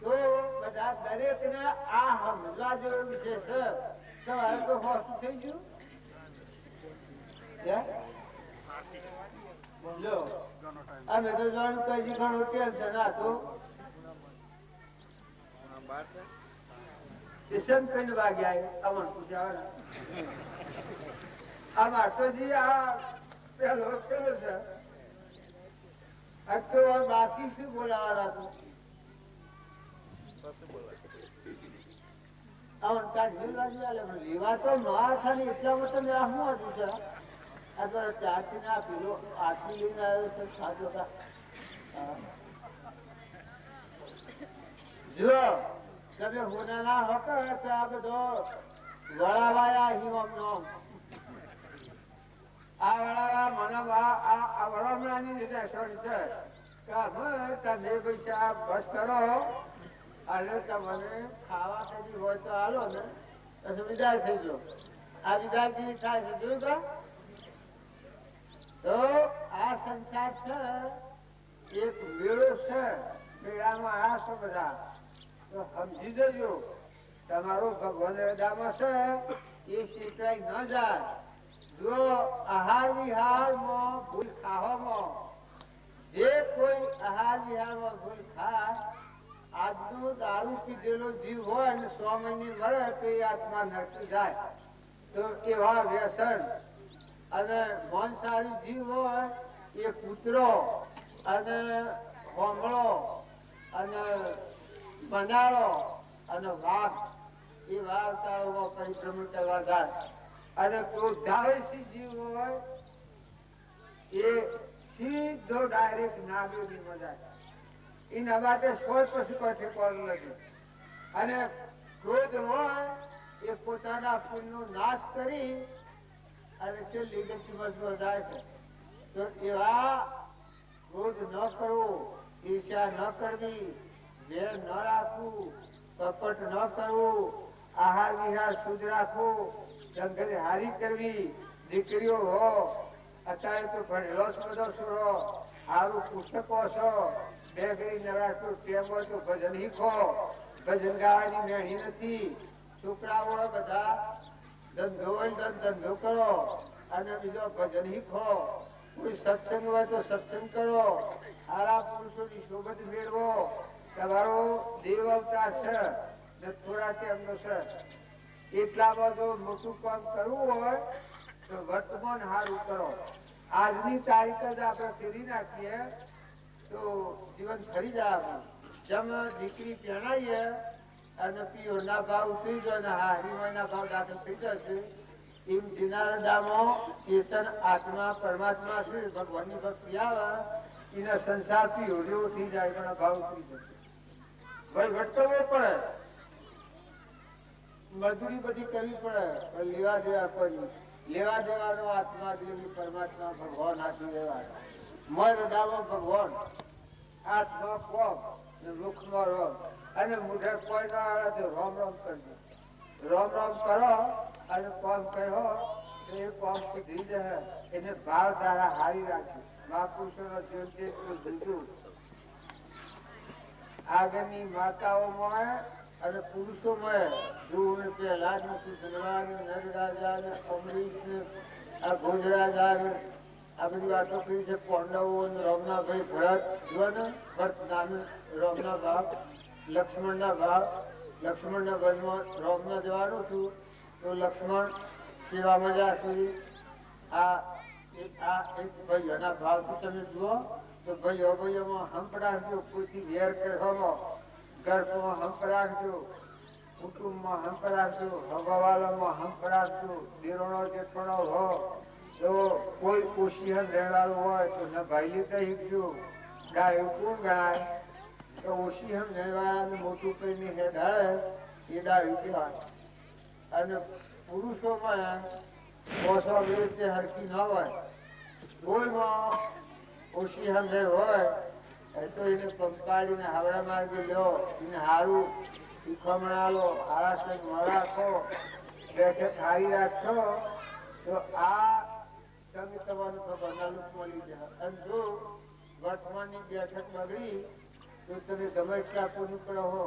તો બધા દરેક ને આ સમજવા જેવો વિષય છે તો હવે તો હોતું થઈ ગયું બોલો અમે તો જાણું કઈ ઘણું ટેન્શન હતું કિશન કઈ વાગ્યા અમન પૂછ્યા અમાર તો જી આ પેલો છે આ તો બાકી શું બોલાવાના હતું અમન કાઢી લેવા તો ના ખાલી એટલા માટે મેં શું હતું છે ત્યાંથી ના પીલો આટલી લઈને આવ્યો છે સાચો જો તમે હોનાના હોતો તો આ બધો વળાવાયા હિમમ નો આ વળાવા મને આ વળામણાની રીતે સણ છે કે તમે પૈસા બસ કરો અને તમને ખાવા કદી હોય તો હાલો ને પછી વિદાય થઈ જાઓ આ વિદાય કેવી થાય છે જોયું તો આ સંસાર છે એક મેળો છે મેળામાં આ છે બધા તો સમજી જજો તમારો ભગવાન રજામાં છે એ શીખાઈ ન જાય જો આહાર વિહારમાં ભૂલ ખાવામાં જે કોઈ આહાર વિહારમાં ભૂલ ખાય આજનો દારૂ પીધેલો જીવ હોય ને 100 મહિને મળે તો એ આત્મા નરકી જાય તો એવા વ્યસન અને માંસાહારી જીવ હોય એ કૂતરો અને હોમળો અને બનાળો અને વાઘ એ વાવતાઓમાં પરિભ્રમણ કરવા જાય અને ક્રોધાવેશી જીવ હોય એ સીધો ડાયરેક્ટ નાગોની મજા એના માટે સોય પછી કોઈ ઠેકવાનું નથી અને ક્રોધ હોય એ પોતાના પુણ્યનો નાશ કરી અને છેલ્લી ગતિમાં જાય છે તો એવા ક્રોધ ન કરવો ઈર્ષ્યા ન કરવી વેર ન રાખવું કપટ ન કરવું આહાર વિહાર શુદ્ધ રાખવું જંગલ હારી કરવી દીકરીઓ હો અત્યારે તો ભણેલો જ બધો સુરો સારું પુસ્તકો છો બે ઘડી નવરાશનો ટેમ હોય તો ભજન શીખો ભજન ગાવાની મેળી નથી છોકરાઓ બધા ધંધો હોય ધંધો કરો અને બીજો ભજન શીખો કોઈ સત્સંગ હોય તો સત્સંગ કરો સારા પુરુષોની સોબત મેળવો તમારો દેવ અવતાર છે ને થોડા ટાઈમનો છે એટલા બધું મોટું કામ કરવું હોય તો વર્તમાન સારું કરો આજની તારીખ જ આપણે ફેરી નાખીએ તો જીવન ફરી જાય આપણું જેમ દીકરી પહેણાઈએ અને પીઓના ભાવ ઉતરી જાય ને હારીમાના ભાવ દાખલ થઈ જશે એમ જીનારડામાં ચેતન આત્મા પરમાત્મા છે ભગવાનની ભક્તિ આવે એના સંસાર પીઓડીઓ થઈ જાય એના ભાવ ઉતરી જશે ભાઈ ભટકવો પડે મજૂરી બધી કરવી પડે પણ લેવા દેવા કોઈ લેવા દેવાનો આત્મા દેવી પરમાત્મા ભગવાન હાથી લેવા મરદામાં ભગવાન આત્મા કોમ વૃક્ષમાં રોમ અને મુઢે કોઈ ના આવે તો રોમ રોમ કરજો રોમ રોમ કરો અને કોમ કહો તો એ કોમ સુધરી જાય એને ભાવ તારા હારી રાખજો મહાપુરુષોનો જીવન એટલું જુદું આગળની માતાઓમાં અને પુરુષોમાં ધ્રુવ પહેલા જ નથી ધનવાન નરરાજા ને અમરીશ ને આ ભોજરાજા ને આ બધી વાતો કરી છે પાંડવો રામના ભાઈ ભરત ભરત નામ રામના બાપ લક્ષ્મણના બાપ લક્ષ્મણના વનમાં રામના જવાનું હતું તો લક્ષ્મણ સેવામાં જાશે. આ એક ભાઈ એના ભાવથી તમે જુઓ તો ભાઈ અભાઈઓમાં હંપ રાખજો, કોઈથી વેર કરવામાં, ગર્ભમાં હંપ રાખજો, કુટુંબમાં હંપ રાખજો, હગવાલામાં હંપ રાખજો. દેરોનો જેઠોડો હો તો કોઈ ઓશિયન રહેવાળું હોય તો ન ભાઈ લેતા શીખજો. ગાય કોણ ગણાય તો ઓશિયન રહેવાળાને મોટું કરીને હેડાડે એ ડાયું કહેવાય. અને પુરુષોમાં ઓછો રીતે હરકી ન હોય, કોઈમાં ઓછી હમે હોય તો એને પંપાડીને હાવડા માર્ગે લ્યો, એને હારું શીખમણા લો, હારા સંગ રાખો, બેઠક હારી રાખો તો આ તમે તમારું ભગવાનના રૂપ મળી જાય. અને જો વર્તમાનની બેઠક બગડી તો તમે ગમે ત્યાં કોની પણ હો.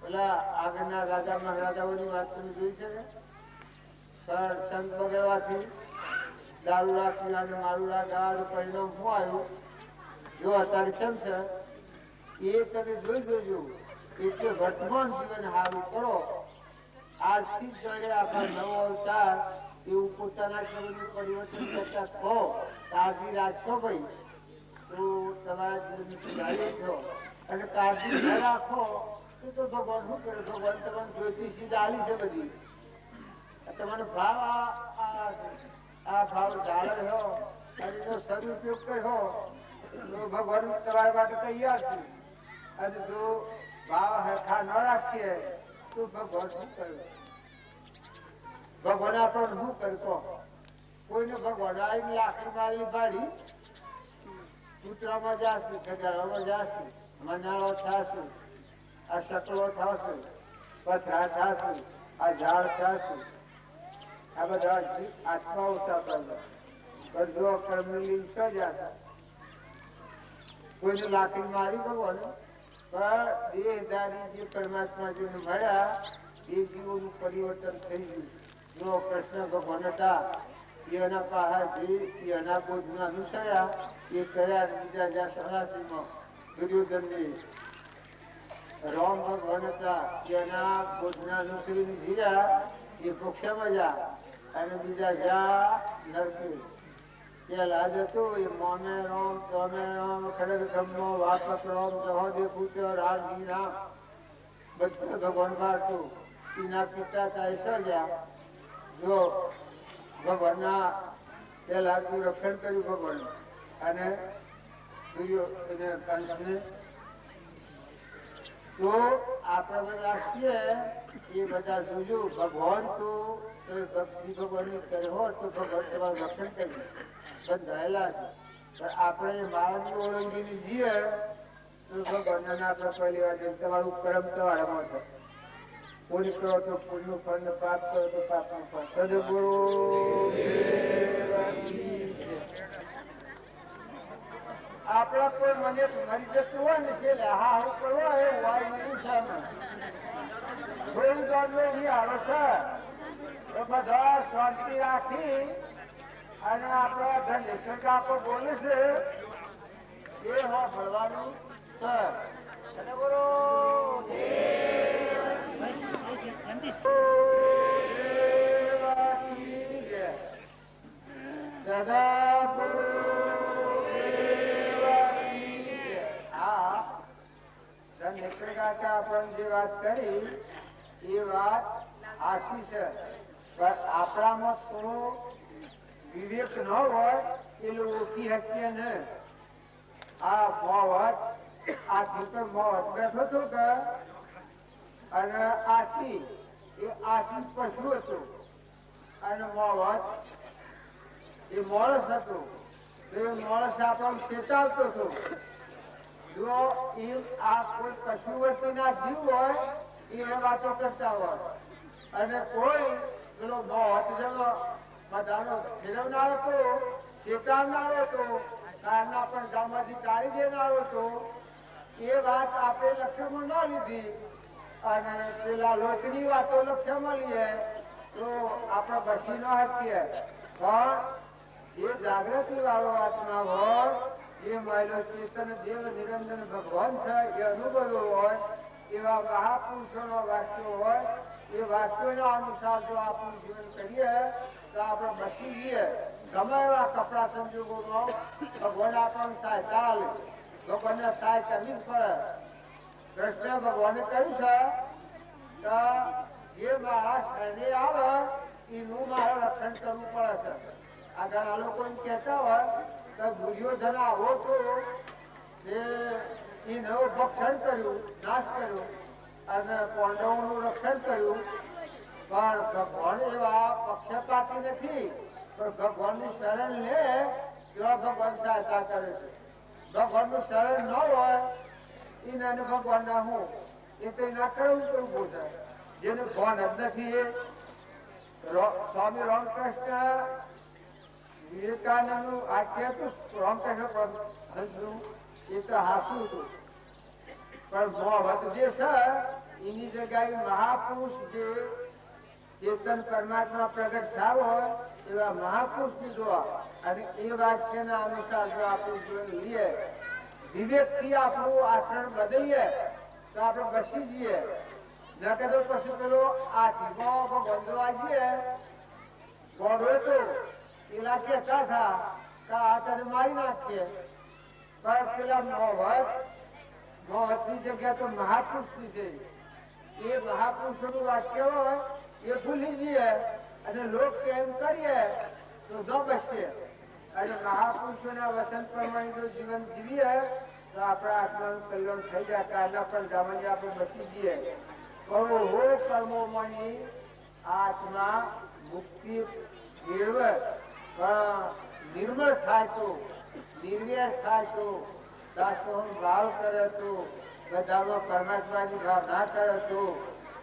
પેલા આગળના રાજા મહારાજાઓની વાત તમે જોઈ છે ને, સંત બગડવાથી દારૂડા પીવાને મારુડા ગાવાનું પરિણામ શું આવ્યું? જો અત્યારે કેમ છે એ તમે જોઈ જોજો. એટલે વર્તમાન જીવન સારું કરો. આજથી જ જોડે આપણા નવો અવતાર એવું પોતાના જીવનનું પરિવર્તન કરતા થો, કાળજી રાખશો ભાઈ તો તમારા જીવનની સુધારી છો. અને કાળજી ન રાખો તો ભગવાન શું કરે? ભગવાન તમારે જોઈતી સીધ આલી છે બધી. તમારો ભાવ આ ભાવ જાળે હો અને એનો સદુપયોગ કર્યો તો ભગવાન તમારા માટે તૈયાર છે. અને જો ભાવ હરખા ન રાખીએ તો ભગવાન શું કર્યું? ભગવાન આપણને શું કરતો? કોઈને ભગવાન આવીને લાકડી મારી પાડી કૂતરામાં જાશું, ગજાળામાં જાશું, મનાળો થાશું, આ શકલો થાશું, પથરા થાશું, આ ઝાડ થાશું, આ બધા આત્માઓ કરજો કર્મની સજા. કોઈને લાકડી મારી ભગવાન પણ દેહધારી જે પરમાત્મા જેને મળ્યા એ જીવોનું પરિવર્તન થઈ ગયું. જો કૃષ્ણ ભગવાન હતા એના પાસે એના બોધને અનુસર્યા એ કર્યા. બીજા જ્યાં સલાસીમાં દુર્યોધનને રામ ભગવાન હતા એના બોધને અનુસરીને જીવ્યા એ મોક્ષમાં જા. અને બીજા જ્યાં નરકે પેલા જતો એ મોને રામ તોમે રામ ખડગ ધમનો વાપક રામ જહોદે પુત્ર રામ રામ બધા ભગવાન મારતું. એના પિતા થાય સજ્યા. જો ભગવાનના પેલા તું રક્ષણ કર્યું ભગવાન અને કંસને તો આપણે બધા છીએ એ બધા જોજો. ભગવાન તો ભક્તિ ભગવાનની કરે હોય તો ભગવાન તમારું રક્ષણ કરી બંધાયેલા છે. પણ આપણે મારાની ઓળંગીને જઈએ તો ભગવાનને આપણે પહેલી વાર તમારું કર્મ તમારામાં છે. પુણ્ય કરો તો પુણ્યનું ફળ ને પાપ કરો તો પાપનું ફળ. સદગુરુ આપણા કોઈ મને મરી જતું હોય ને છે હા હું કરવા એ વાય નહીં સામે થોડી દોડલો ની આવે છે એ બધા શાંતિ રાખી અને આપણા ધન નિસર્ગ બોલે છે એ હા ભરવાનું છે. સદગુરુ જે વાત કરી એ વાત આશી છે. આપણામાં થોડો વિવેક ન હોય એ લોકો ઓળખી શકીએ ને. આ મોહત આ ચિત્ર મોહત બેઠો હતો કે અને આશી એ આશી પશુ હતું અને મોહત એ માણસ હતો. એ માણસ આપણને ચેતાવતો હતો. જો એ આ કોઈ પશુવર્તીના જીવ હોય એ વાતો કરતા હોય અને કોઈ પેલો મોહત જેનો બધાનો ફેરવનારો હતો, ચેતાવનારો હતો, કારના પણ ગામમાંથી કાઢી દેનારો હતો એ વાત આપણે લક્ષ્યમાં ન લીધી અને પેલા લોકની વાતો લક્ષ્યમાં લઈએ તો આપણે બસી ન શકીએ. પણ જે જાગૃતિ વાળો આત્મા હોય જે મહિલો ચેતન દેવ નિરંજન ભગવાન છે એ અનુભવ હોય એવા મહાપુરુષોનો વાક્યો હોય એ વાક્યોના અનુસાર જો આપણું જીવન કરીએ તો આપણે બસી જઈએ. ગમે એવા કપડા સંજોગોમાં ભગવાન આપણને સહાયતા આલે. ભગવાનને સહાય કરવી જ પડે. કૃષ્ણ ભગવાને કહ્યું છે કે જે મારા શરણે આવે એનું મારે રક્ષણ કરવું પડે છે. આ ઘણા લોકો એમ કહેતા હોય કે દુર્યોધન આવો તો એનું ભક્ષણ કર્યું, નાશ કર્યો અને પાંડવોનું રક્ષણ કર્યું, પણ ભગવાન એવા પક્ષપાતી નથી. પણ ભગવાનનું શરણ લે એવા ભગવાન સહાયતા કરે છે. ભગવાનનું શરણ ન હોય એને ભગવાન ના હું એ તો એના કરવું બોલે. જેને ભાન જ નથી એ સ્વામી રામકૃષ્ણ વિવેકાનંદનું આ કહેતું રામકૃષ્ણ એ તો હાસું હતું. પણ મોહબત જે છે એની જગ્યાએ મહાપુરુષ જે ચેતન પરમાત્મા પ્રગટ થાવ હોય એવા મહાપુરુષની જોવા અને એ વાક્યના અનુસાર જો આપણું જીવન લઈએ, વિવેકથી આપણું આચરણ બદલીએ તો આપણે બસી જઈએ. ન કે તો પછી પેલો આ ધીમો બંધવા જઈએ ગોળો તો પેલા કેતા હતા કે આ તને મારી નાખીએ. પણ પેલા મોહની જગ્યા તો મહાપુરુષની છે. એ મહાપુરુષોનું વાક્ય હોય એ ભૂલી જઈએ અને લોક એમ કરીએ તો ન બસીએ. અને મહાપુરુષોના વસન પ્રમાણે જો જીવન જીવીએ તો આપણા આત્માનું કલ્યાણ થઈ જાય. કાના પર દામની આપણે બસી જઈએ. કરો હો કર્મોમાંની આત્મા મુક્તિ મેળવે, નિર્મળ થાય તો, નિર્વેર થાય તો, દાસોનો ભાવ કરે તો, બધામાં પરમાત્માની ભાવ ના કરે તો,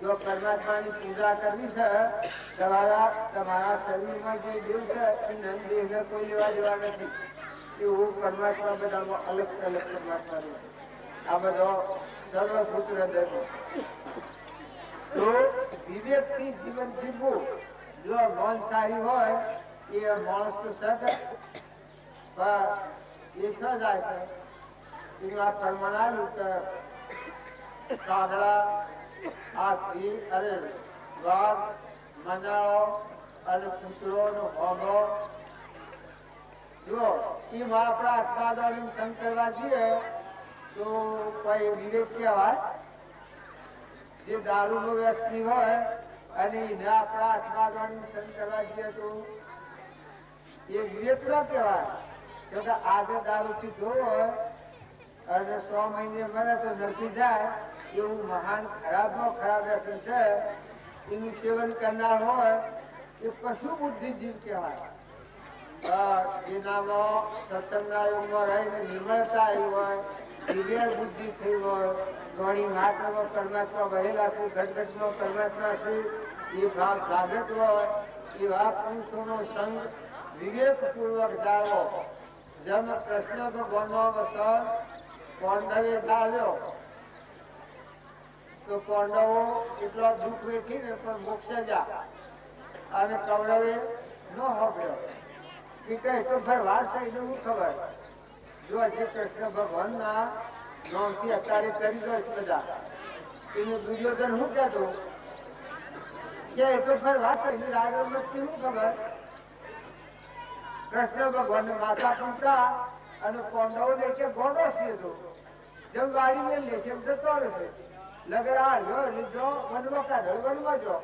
જો પરમાત્માની પૂજા કરવી છે તમારા શરીરમાં જે દેવ છે એ નંદ દેવને કોઈ લેવા દેવા નથી. એવું પરમાત્મા બધામાં અલગ અલગ પરમાત્મા છે. આ બધો સર્વભૂત હૃદય તો વિવેકથી જીવન જીવવું. જો મન સારી હોય એ માણસ તો સજ એ સજાય છે. એનું આ પરમાણુ કાગડા હાથી અરે વાઘ મંડાળો અને કૂતરો નો હોમો જો એમાં આપણા આત્માદાન સંગ કરવા જઈએ તો કોઈ વિવેક કહેવાય. જે દારૂ નો વ્યસની હોય અને એને આપણા આત્માદાન સંગ કરવા જઈએ તો એ વિવેક ન કહેવાય. આજે દારૂ પીધો હોય અને 100 મહિને મરે તો નરકી જાય એવું મહાન ખરાબમાં ખરાબ વ્યસન છે. એનું સેવન કરનાર હોય એ પશુ બુદ્ધિજીવ કહેવાય. જેનામાં સત્સંગના યોગમાં રહીને નિર્મળતા આવી હોય, દિવ્ય બુદ્ધિ થઈ હોય, ઘણી માત્રામાં પરમાત્મા વહેલા છે, ઘટઘટમાં પરમાત્મા છે, એ ભાવ જાગૃત હોય એવા પુરુષોનો સંગ વિવેકપૂર્વક જાળવો. જેમ કૃષ્ણ ભગવાનનો અવસર પાંડવે દાવ્યો તો પાંડવો એટલો દુઃખ વેઠીને પણ મોક્ષે ગયા અને કૌરવે ન હોભ્યો કે કઈ તો ભરવાર છે એને હું ખબર. જો જે કૃષ્ણ ભગવાનના નામથી અત્યારે કરી દઈશ બધા એને દુર્યોધન શું કહેતો કે એ તો ભરવાર છે એની રાજરમતથી શું ખબર. કૃષ્ણ ભગવાન માથા પૂરતા અને પાંડવોને કે ગોડો સીધો જેમ વાડી મેં લે છે જતો રહેશે. લગડા જો લીધો વનમાં કાઢો વનમાં જો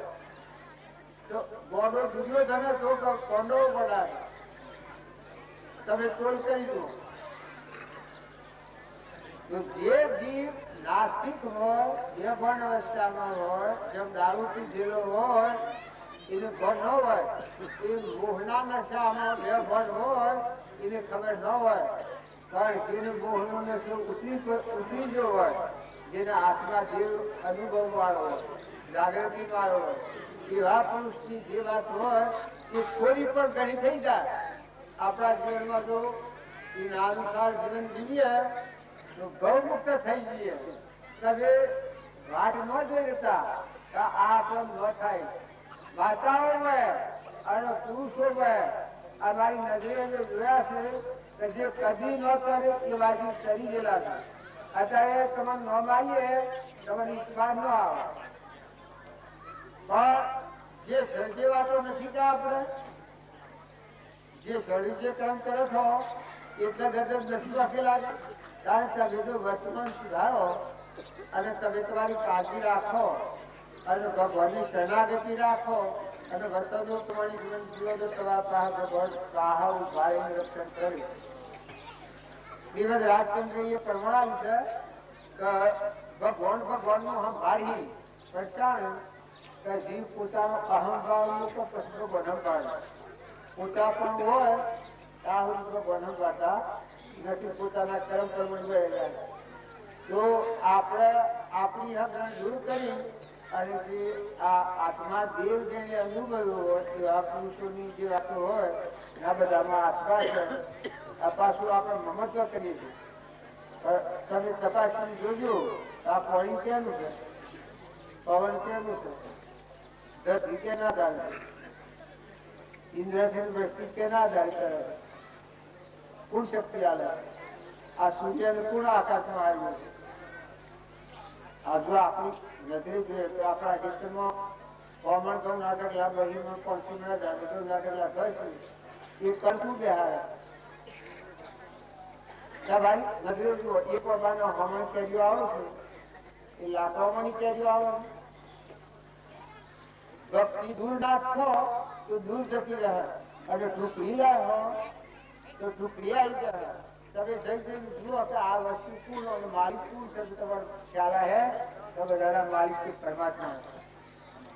તો ગોડો દુર્યોધન તો પાંડવો ગોડા તમે તોલ કરી દો. તો જે જીવ નાસ્તિક હોય, બેભાન અવસ્થામાં હોય, જેમ દારૂ પીધેલો હોય એને ખબર ન હોય, એ મોહના નશામાં બેભાન હોય એને ખબર ન હોય. પણ જેને મોહનો નશો ઉતરી ગયો હોય, જેના આત્મા દેવ અનુભવ વાળો હોય, જાગૃતિ વાળો હોય, એવા પુરુષની જે વાત હોય એ થોડી પણ ઘણી થઈ જાય. આપણા જીવનમાં જો એના અનુસાર જીવન જીવીએ તો ગૌમુક્ત થઈ જઈએ. તમે વાટ ન જોઈ લેતા આ આપણને ન થાય. વાતાવરણ હોય અને પુરુષો હોય આ મારી નજરે જોયા છે કે જે કદી ન કરે એ બાજુ કરી ગયેલા છે. અત્યારે તમે ન મારીએ તમારી ઈચ્છા ન આવે પણ જે સર્જેવાતો નથી કે આપણે જે શરીર જે કામ કરે છો એટલા ગજબ નથી વાગે લાગે. કારણ કે તમે જો વર્તમાન સુધારો અને તમે તમારી કાળજી રાખો અને ભગવાનની શરણાગતિ રાખો અને વરસાદો તમારી જીવન જીવો તો તમારા પાસે ભગવાન સહાય ઉભારીને રક્ષણ કરે. શ્રીમદ રાજચંદ્ર એ પ્રમાણ છે કે ભગવાનનું હમ ભારી પરસાણ કે જીવ પોતાનો અહંભાવ તો પ્રશ્નો બનવતા પોતા પણ હોય ત્યાં સુધી બનવતા નથી. પોતાના કર્મ પ્રમાણ જાય તો આપણે આપણી હક દૂર કરી અને જે આ આત્મા દેવ જેને અનુભવ્યો હોય એવા પુરુષોની જે વાતો હોય આ બધામાં આત્મા છે. આ પાછું આપણે મમત્વ કરીએ છીએ. તમે તપાસી જોજો આ પાણી કેનું છે, પવન કેનું છે, ધરતી કેના આધારે છે, ઇન્દ્રથી વૃષ્ટિ કેના આધારે કરે છે, કોણ શક્તિ આલે, આ સૂર્યને કોણ આકાશમાં આવ્યું છે. આ જો આપણી નજરે જોઈએ તો આપણા ક્ષેત્રમાં કોમણ કમ નાટક લાભ બહીમાં 500 મિનિટ નાટક લાભ હોય છે એ કંઠું બેહાય. ભાઈ નજરે જુઓ એક બાબાનો હમણ કેરીઓ આવે છે એ લાકડામાંની કેરીઓ આવે. ભક્તિ દૂર નાખો તો દૂર જતી રહે અને ટુકડી લાવો તો ટુકડી આવી જાય. તમે જઈને જુઓ કે આ વસ્તુ કોણ અને માલિક કોણ છે તમારો ખ્યાલ હે તો બધાના માલિક તો પરમાત્મા.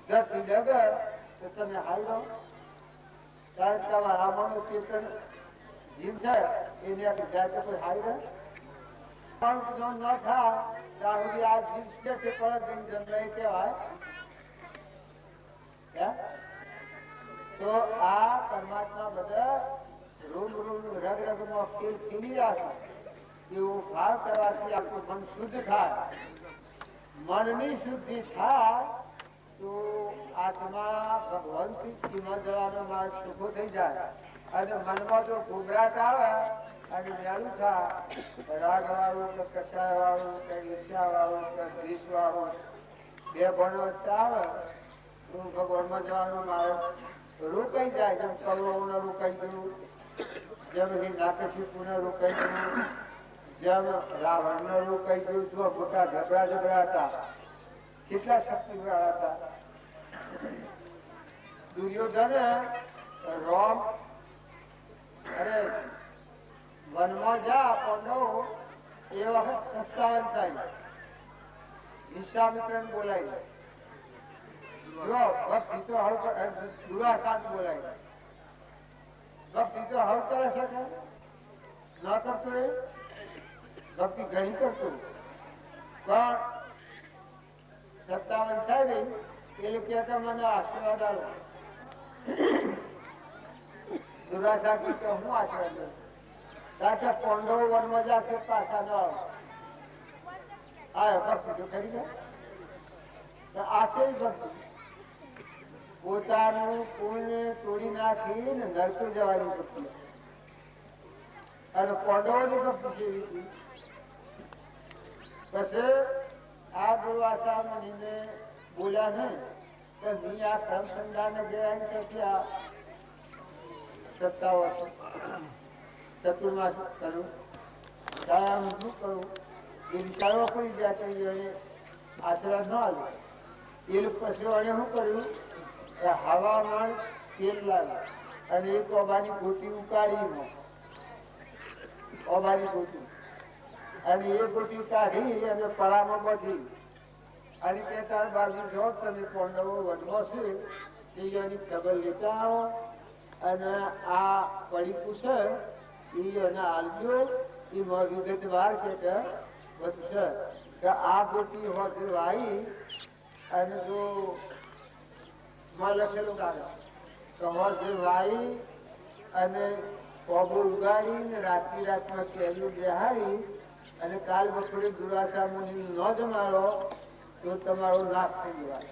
ધરતી ડગર તો તમે હાલ દો કારણ કે તમારા મનો ચેતન જીવ છે એને જાય તો કોઈ હાઈ રહે પણ જો ન થાય ત્યાં સુધી આ જીવ છે તે પરત જન્મ કહેવાય. તો આ પરમાત્મા બધા રૂમ રગ રગમાં ખીલી રાખે એવો ભાવ કરવાથી આપણું મન શુદ્ધ થાય. મનની શુદ્ધિ થાય તો આત્મા ભગવાન શ્રી કિંમત જવાનો માર્ગ સુખો થઈ જાય. અને મનમાં જો ઘૂઘરાટ આવે અને વહેલું થાય રાગ વાળું કે કસાય વાળું કે ઈર્ષા વાળું કે દ્વેષ વાળું બે ભણવસ્તા આવે તો ભગવાનમાં જવાનો માર્ગ રોકાઈ જાય. જેમ કૌરવોને રોકાઈ ગયું, જેમ નાકશીપુને રોકાઈ ગયું, જેમ રાવણને રોકાઈ ગયું. જો મોટા ઝબડા હતા કેટલા શક્તિ વાળા હતા. દુર્યોધને રોમ અરે વનમાં જા પાંડવ એ વખત 57 થાય વિશ્વામિત્ર બોલાય જો ભક્તિ તો હવ દુરાસાદ બોલાય ભક્તિ તો હવ કરે છે કે ન કરતો એ ભક્તિ ઘણી કરતો પણ 57 થાય ને એટલે કહેતા મને આશીર્વાદ આલો. દુરાસા કે હું આશીર્વાદ દઉં કારણ કે પાંડવ વનમાં જશે પાછા ન આવે ભક્તિ તો ખરી ને આશીર્વાદ ભક્તિ પોતાનું પુણ્ય તોડી નાખીને નરકે જવાની ભક્તિ અને પાંડવોની ભક્તિ કેવી હતી. પછી આ દુર્વાસા મુનિને બોલ્યા ને કે મી આ કર્મ સંધાન ગયા શક્યા 7 વર્ષ ચતુર્માસ કરું ત્યારે હું શું કરું એ વિચારવા પડી જાય તો એને આશીર્વાદ ન આવ્યો. એ પછી એને શું કર્યું હવામાન તેલ લાવી અને એક ઓબાની ગોટી ઉકાળી ઓબાની ગોટી અને એ ગોટી કાઢી અને પડામાં બધી અને તે તાર બાજુ જો તમે પાંડવો વનમાં છે એની ખબર લેતા આવો અને આ પડી પૂછે એને આલજો એમાં વિગતવાર કે બધું છે કે આ ગોટી હોતી વાઈ અને જો લખેલું કાગળ તો હોતી વાઈ અને કોબો ઉગાડીને રાતમાં કેરીઓ બેહારી અને કાલ બપોરે દુર્વાસા મુનિ ન જમાડો તો તમારો નાશ થઈ જવાય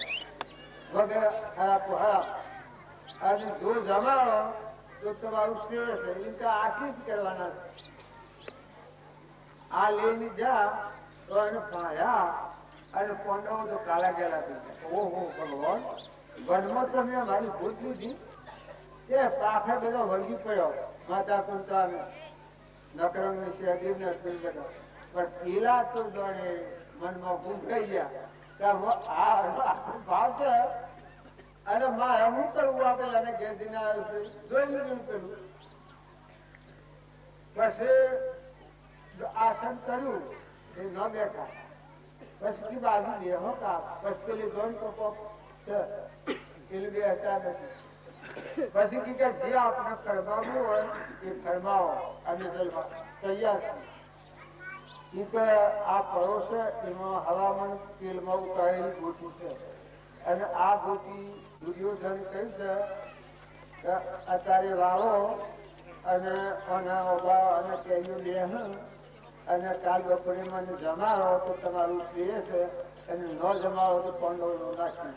વગેરે ખરાબ અને જો જમાડો તો તમારું શ્રેય છે. એમ તો આશીષ કરવાના આ લઈને જા તો એને પાડ્યા અને પાંડવો તો કાલા ગયેલા થઈ ગયા. ઓહો ભગવાન વનમાં તો મેં મારી ભૂત લીધી કે પાછળ બધો વળગી પડ્યો માતા કુંતા નકરંગ ને શેરડીવ ને અર્જુન બધા પણ પેલા તો જાણે મનમાં ગુંફાઈ ગયા કે આ ભાવ છે અને મારે શું કરવું આપણે એને ઘેર જઈને જોઈ લીધું કર્યું પછી આસન કર્યું એ ન બેઠા પછી કી બાજુ બેહો કા પછી પેલી જોઈ તો કોક છે પેલી બે હતા નથી પછી કી કે જે આપણે ફરમાવવું હોય એ ફરમાવો અને તૈયાર છે કે આ ફળો છે એમાં હવામાન તેલમાં ઉકાળેલી ગોટી છે અને આ ગોટી દુર્યોધન કહ્યું છે અત્યારે વાળો અને અને કેરીઓ લેહ અને કાલ બપોરે મને જમાડો તો તમારું શ્રેય છે અને ન જમાડો તો પાંડવનો નાશ થઈ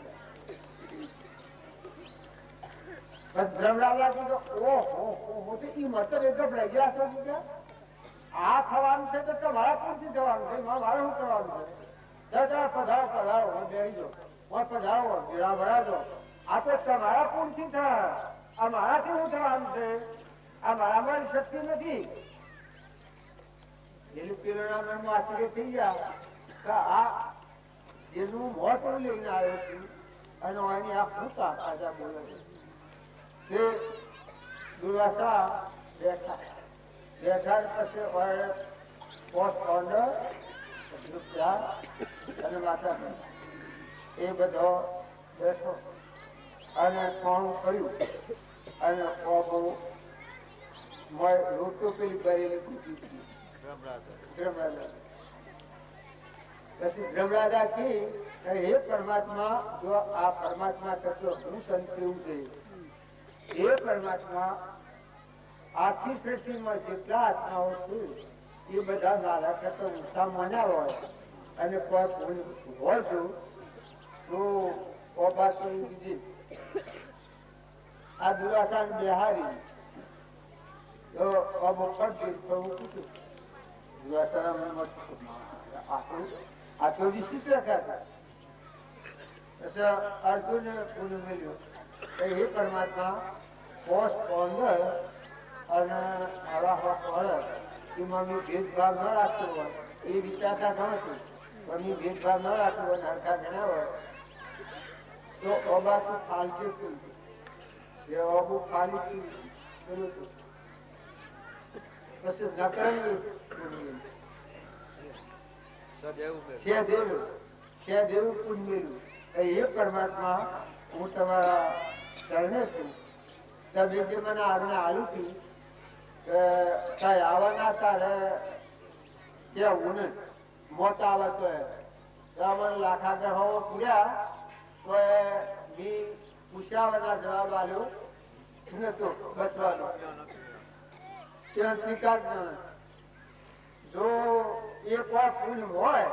જાય. ધર્મરાજા કીધું ઓહો તો એ મતલબ એકદમ રહી ગયા છો બીજા આ થવાનું છે તો તમારા પૂરથી જવાનું છે મારે શું કરવાનું છે પધારો પધારો બેસી જાઓ પધારો ભેળા ભરાજો આ તો તમારા પૂરથી થાય આ મારાથી શું થવાનું છે આ મારામાં શક્તિ નથી એનું પેલા મનમાં આશ્ચર્ય થઈ ગયા કે આ જેનું મોત હું લઈને આવ્યો છું અને એની આ પૂતા તાજા બોલે છે તે દુર્વાસા બેઠા પછી પોસ્ટ ઓર્ડર અને માતા એ બધો બેઠો અને કોણ કર્યું અને રોટો પેલી કરેલી પછી ધર્મરાજા કી હે પરમાત્મા જો આ પરમાત્મા તત્વ હું સંતેવું છે એ પરમાત્મા આખી સૃષ્ટિમાં જેટલા આત્માઓ છે એ બધા મારા કરતા ઉત્સાહ માન્યા હોય અને કોઈ હોય છું તો ઓભા કરી દીધી આ દુરાસા બિહારી તો અબ પડતી પ્રભુ પૂછ્યું આ તો વિચિત્ર હતા અર્જુને પૂરું મળ્યું હે પરમાત્મા પોસ્ટ પોંગર અને આવા એમાં ભેદભાવ ન રાખતો હોય એ વિચારતા ઘણું છું પણ ભેદભાવ ન રાખતો હોય હરખા ઘણા હોય તો અબા તું ફાલશે જે અબુ ખાલી પેલું પછી નકરંગી એ પરમાત્મા હું તમારા શરણે છું તમે જે મને આજ્ઞા આવી હતી કઈ આવવાના તારે કેવું ને મોત આવે તો મને લાખા ગ્રહો પૂર્યા તો બી પૂછાવાના જવાબ આવ્યો નતો બસવાનો જો એ કોઈ પુલ હોય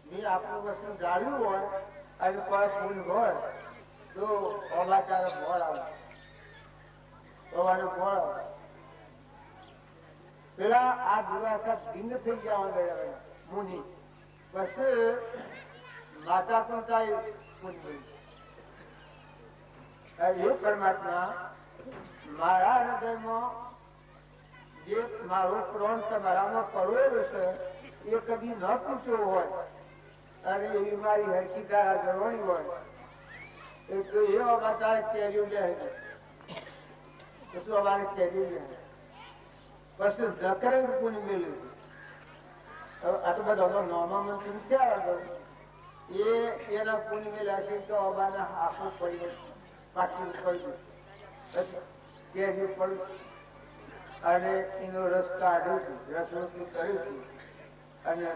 મેં આપણું વસ્તુ જાળ્યું હોય અને કોઈ પુલ હોય તો અવાચાર ફળ આવે ફળ આવે પેલા આ દુરાસા ભીંગ થઈ ગયા મુનિ પછી માતા કુંતા એ પરમાત્મા મારા હૃદયમાં જે મારો પ્રાણ તમારામાં પડેલો છે એ કદી ન પૂછ્યો હોય અને એવી મારી હરકી તારા જરવાની હોય એ તો એ અમારે કેરીઓ લે પછી અમારે કેરીઓ લે પછી જકરંગ પુન મેળવ્યું આ તો બધા નોમાં મંત્રી ક્યાં એના પુન મેળ્યા છે તો અમારા આખું પડ્યું પાછું પડ્યું કેરીઓ પડ્યું અને એનો રસ કાઢ્યો છું રસરોટલી કર્યું છું અને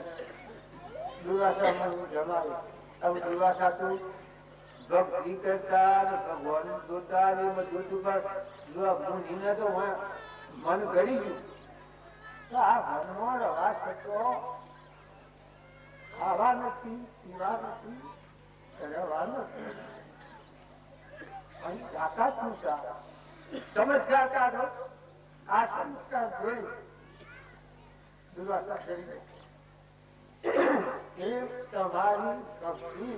દુર્વાસા જમાવ્યું હવે દુર્વાસા તો ભક્તિ કરતા ભગવાન જોતા જોતું પણ મુનિને તો મન ગળી ગયું તો આ મનમાં રવાજ થતો ખાવા નથી પીવા નથી રહેવા નથી અહીં તાકાત શું સમજકાર કાઢો આ સંસ્કાર જોઈ દુર્વાસા કરી એ તમારી ભક્તિ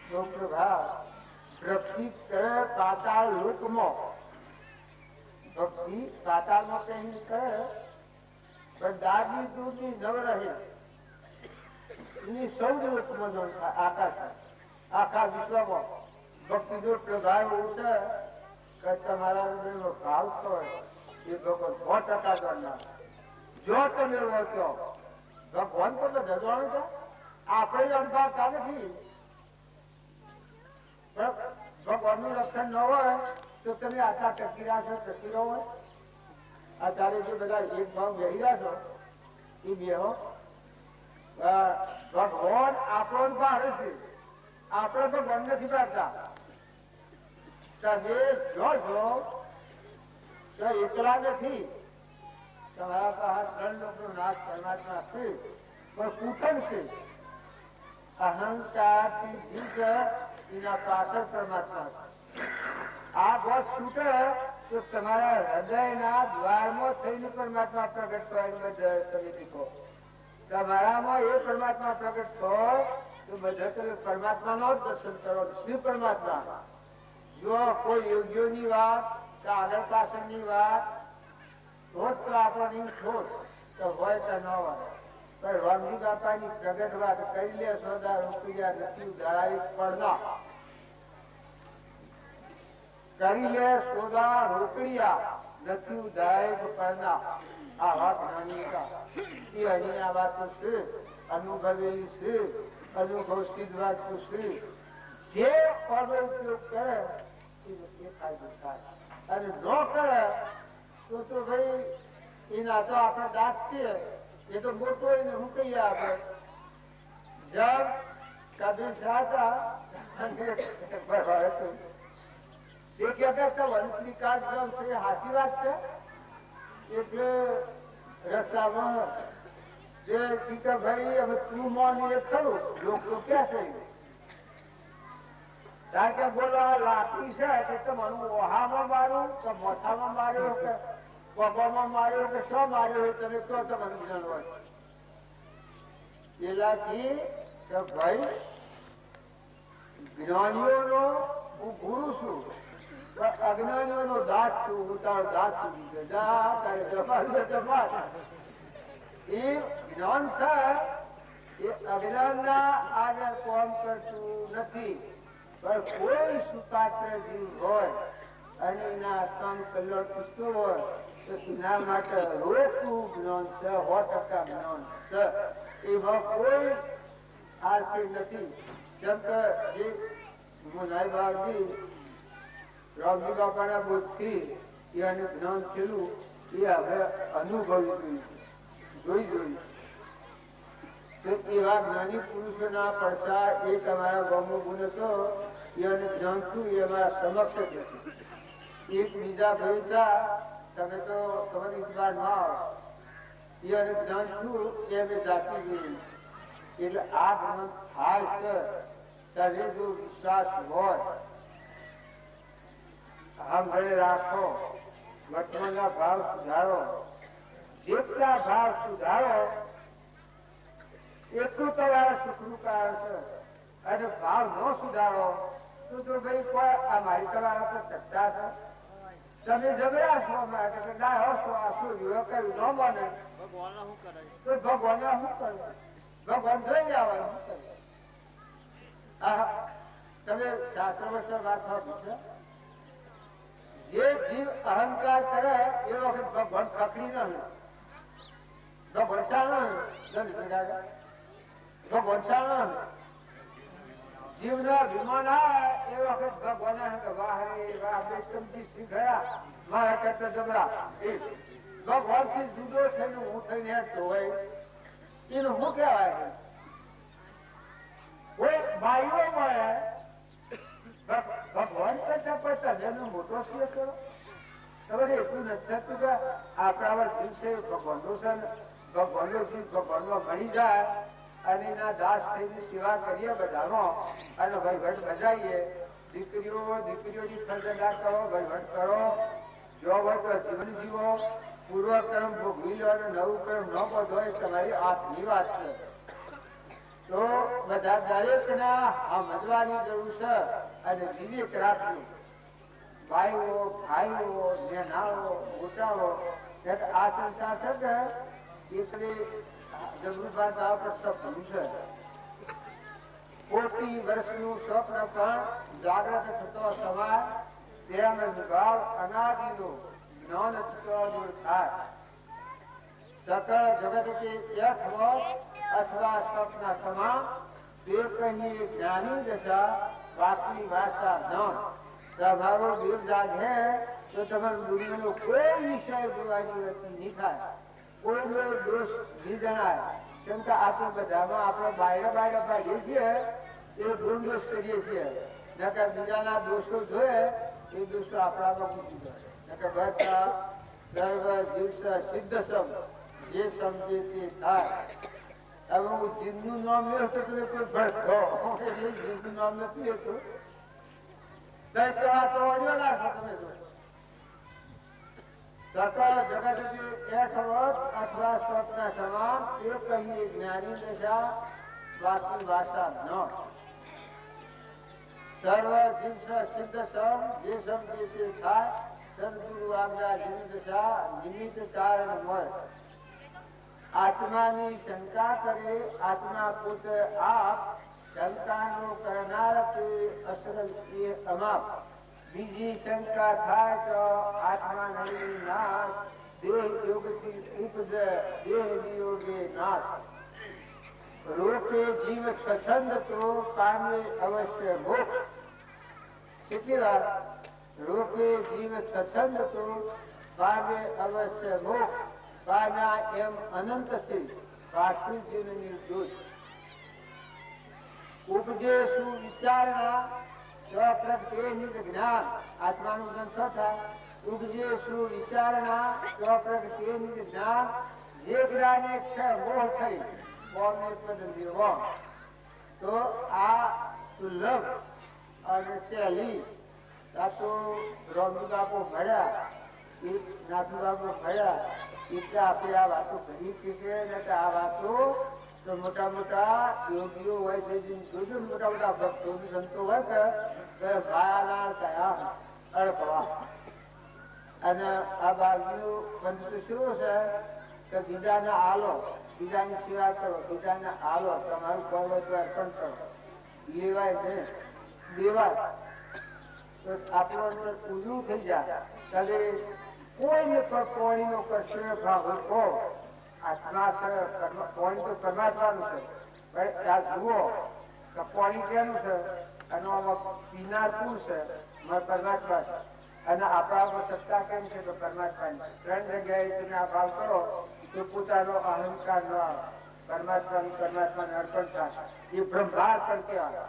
નો પ્રભાવ ભક્તિ કરે પાતાળ લોકમાં, ભક્તિ પાતાળમાં કઈ કરે પણ દાદી દૂધની નવ રહે એની સૌ લોકમાં આખા વિશ્વમાં ભક્તિ જો પ્રભાવ એવું છે કે તમારા હૃદયનો ભાવ હોય એ ભગવાન 100% કરનાર. જો તમે ઓળખ્યો ભગવાન તો જજવાનું છે, આપણે જ અનુભવતા નથી. ભગવાનનું રક્ષણ ન હોય તો તમે આટલા ટકી રહ્યા છો, ટકી રહો. અત્યારે જે બધા એક ભાવ બેસી રહ્યા છો એ બેહો. ભગવાન આપણો ભાવે છે, આપણે ભગવાન નથી પાડતા. તમે જો તો એકલા નથી. તમારા પાસે 3 લોકનો નાશ પરમાત્મા છે, પણ કૂટન છે. અહંકારથી જીવ છે એના પાછળ પરમાત્મા છે. આ બસ છૂટે તો તમારા હૃદયના દ્વારમાં થઈને પરમાત્મા પ્રગટ થાય. તમે શીખો તમારામાં એ પરમાત્મા પ્રગટ થાય તો બધા તમે પરમાત્માનો જ દર્શન કરો. શ્રી પરમાત્મા. જો કોઈ યોગ્યોની વાત કે આગળ પાછળની વાત ખોટ તો આપણને ખોટ તો હોય તો ન હોય, પણ રામજી બાપાની પ્રગટ વાત કરી લે. સોદા રૂપિયા નથી ઉધારાય પડના કરી લે. સોદા રોકડિયા નથી ઉધારાય પડના. આ વાત નાની એ અહીં આ વાત છે, અનુભવી છે, અનુભવ સિદ્ધ વાત છે. જે પડો ઉપયોગ કરે એ ફાયદો થાય, અને ન કરે તો ભાઈ એના તો આપણા દાંત છે એ તો મોટો એને શું કહીએ આપણે. જબ કબીર હતા એ કહેતા વંશની કાળ છે, હાચી વાત છે. એટલે રસ્તામાં જે ટીકા ભાઈ હવે તું માની એ ખરું લોકો કે છે કારણ કે બોલો લાકડી છે કે તમારું ઓહામાં માર્યું કે મોથામાં માર્યો કે પગમાં માર્યો કે શું માર્યો હોય તમે તો તમારું જ્ઞાન હોય. પેલાથી કે ભાઈ જ્ઞાનીઓનો હું ગુરુ છું, અજ્ઞાનીઓનો દાસ છું. હું તારો દાસ સુધી એ જ્ઞાન છે એ અજ્ઞાનના આગળ કામ કરતું નથી. પણ કોઈ સુપાત્ર જીવ હોય અને એના કામ કલ્યાણ પૂછતું હોય તો એના માટે રોકવું જ્ઞાન છે. 100% જ્ઞાન છે. એમાં કોઈ આર્થિક નથી. સંત જે મુનાઈબાજી રામજી બાપાના બોધથી એને જ્ઞાન થયેલું એ હવે અનુભવી જોઈ તો એવા જ્ઞાની પુરુષોના પડછા એ તમારા ગામનો ગુણ હતો એને જ્ઞાન થયું એ અમારા સમક્ષ જ નથી. એક બીજા ભાઈ હતા તમે તો તમારી ઇતબાર ના આવો એને જ્ઞાન થયું એ અમે જાતિ જોયું. એટલે આ જ્ઞાન થાય છે ત્યારે જો વિશ્વાસ હોય સાંભળે રાખો. વર્તમાનના ભાવ સુધારો. જેટલા ભાવ સુધારો એટલું તમારા સુખનું કારણ છે. અને ભાવ ન સુધારો તો ભાઈ કોઈ આ મારી તમારા પર સત્તા છે. તમે જબરા છો માટે કે ના હશો આ શું કર્યું ન બને તો ભગવાન શું કરવું? ભગવાન જોઈ જવાનું. તમે શાસ્ત્ર વસ્ત્ર વાત સાંભળી છે. જે જીવ અહંકાર કરે એ વખત ભગવાન પકડી ન ભગવાન ભગવાન જીવના વિમાન એ વખત ભગવાન વાહ રે વાહ બેસમજી શ્રી ગયા મારા કરતા જબરા. ભગવાન થી જુદો થઈને હું થઈને હેઠતો હોય એનું શું કહેવાય? કોઈ ભાઈઓ મળે ભગવાન કરતા પડતા જેનો મોટો સ્નેહ કરો. તમારે એટલું નથી થતું કે આપણા જીવ છે ભગવાનનો છે, ભગવાનનો જીવ ભગવાનમાં મળી જાય અને એના દાસ થઈને સેવા કરીએ બધાનો અને વહીવટ બજાવીએ. દીકરીઓની ફરજ અદા કરો, વહીવટ કરો. જો હોય તો જીવન જીવો, પૂર્વ કર્મ ભોગવી લો અને નવું કર્મ ન બધો હોય તમારી આત્મની વાત છે. તો બધા દરેકના સમજવાની જરૂર છે અને વિવેક રાખજો. ભાઈઓ ભાઈઓ નેનાઓ મોટાઓ આ સંસાર છે ને એટલે જબરદસ્ત પર સપનું છે. કોટી વર્ષનું સ્વપ્ન પણ જાગ્રત થતો સમય તેમ વિભાવ અનાદિનું જ્ઞાન થતો દૂર થાય. સકળ જગત કે એક વખત અથવા સ્વપ્ન સમા તે કહીએ જ્ઞાની દશા બાકી ભાષા ન. તમારો દેવ જાગે તો તમારે દુનિયાનો કોઈ વિષય જોવાની વર્તન નહીં થાય, કોઈનો દોષ નહીં જણાય. કેમ કે આ તો બધામાં આપણે બાયરે ભાગીએ છીએ એ ગુણ દોષ કરીએ છીએ. નકર બીજાના દોષો જોઈએ એ દોષો આપણામાં મૂકી જાય. નકર બધા સર્વ દિવસ સિદ્ધ સમ જે સમજે તે થાય. હવે હું જીવનું નામ લે તો તમે કોઈ ભડકો જીવનું નામ નથી લેતું. સકળ જગત એકવત અથવા સ્વપ્ન સમાન એ કહીએ જ્ઞાની દશા બાકી ભાષા ન. સર્વ જીવ સિદ્ધ સમ જે સમજે તે થાય. સદગુરુ આજ્ઞા જીવ દશા નિમિત્ત કારણ મળે. આત્માની શંકા કરે આત્મા પોતે આપ. શંકાનો કરનાર તે અસર એ અમાપ. બીજી શંકા થાય તો આત્મા નળી નાશ. દેહ યોગથી ઉપજે દેહ વિયોગે નાશ. રોકે જીવ સ્વચ્છંદ તો પામે અવશ્ય મોક્ષ. કેટલી વાર રોકે જીવ સ્વચ્છંદ તો પામે અવશ્ય મોક્ષ. પામ્યા એમ અનંત છે પાછું જીવ નિર્દોષ. ઉપજે શું વિચારણા સ્વપ્રગટે જ્ઞાન. આત્માનું જ્ઞાન શું થાય? ઉપજે શું વિચારણા સ્વપ્રગટે જ્ઞાન. જે જ્ઞાને ક્ષય મોહ થઈ મોહને પદ નિર્વાણ. તો આ સુલભ અને સહેલી આ તો રોમી બાપુ ભણ્યા એ નાથુ બાપુ ભણ્યા એટલે આપણે આ વાતો કરી છે. આ વાતો તો મોટા મોટા યોગીઓ હોય છે, જોજો મોટા મોટા ભક્તો સંતો હોય કે ભાયાના કયા અડકવા. અને આ બાજુ પંચ શું છે કે બીજાને આલો, બીજાની સેવા કરો, બીજાને આલો, તમારું કર્મ તો અર્પણ કરો. લેવાય ને દેવાય તો આપણો અંદર ઉજળું થઈ જાય. ત્યારે કોઈને પણ પાણીનો કશું ભાવ કહો. આત્મા છે પાણી તો પરમાત્માનું છે. આ જુઓ કે પાણી કેનું છે અને પીનાર કોણ છે? પરમાત્મા છે. અને આપણામાં સત્તા કેમ છે? તો પરમાત્માની. ત્રણ જગ્યાએ તમે આ ભાવ કરો તો પોતાનો અહંકાર ન આવે. પરમાત્માને અર્પણ થાય એ બ્રહ્માંડ પણ કહેવાય.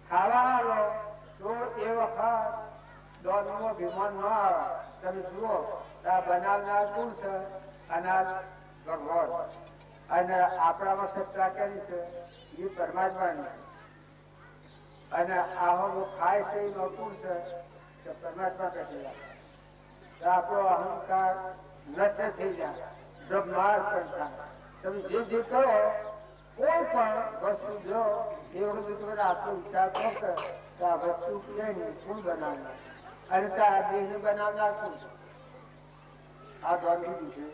ખાવા લો તો એ વખત દોડનો વિમાન ન આવે. તમે જુઓ આ બનાવનાર કોણ છે? અનાજ ભગવાન. અને આપણામાં સત્તા કેની છે? એ પરમાત્માની. અને આહો ખાય છે એ કોણ છે? તો પરમાત્મા કહે. આપણો અહંકાર નષ્ટ થઈ જાય, બ્રહ્માંડ પણ થાય. તમે જે કરો કોઈ પણ વસ્તુ જો એ વખતે તમે આટલો વિચાર કરશો તો આ વસ્તુ કોણ બનાવનાર અને આ દેહને બનાવનાર કોણ છે? આ દોડી છે.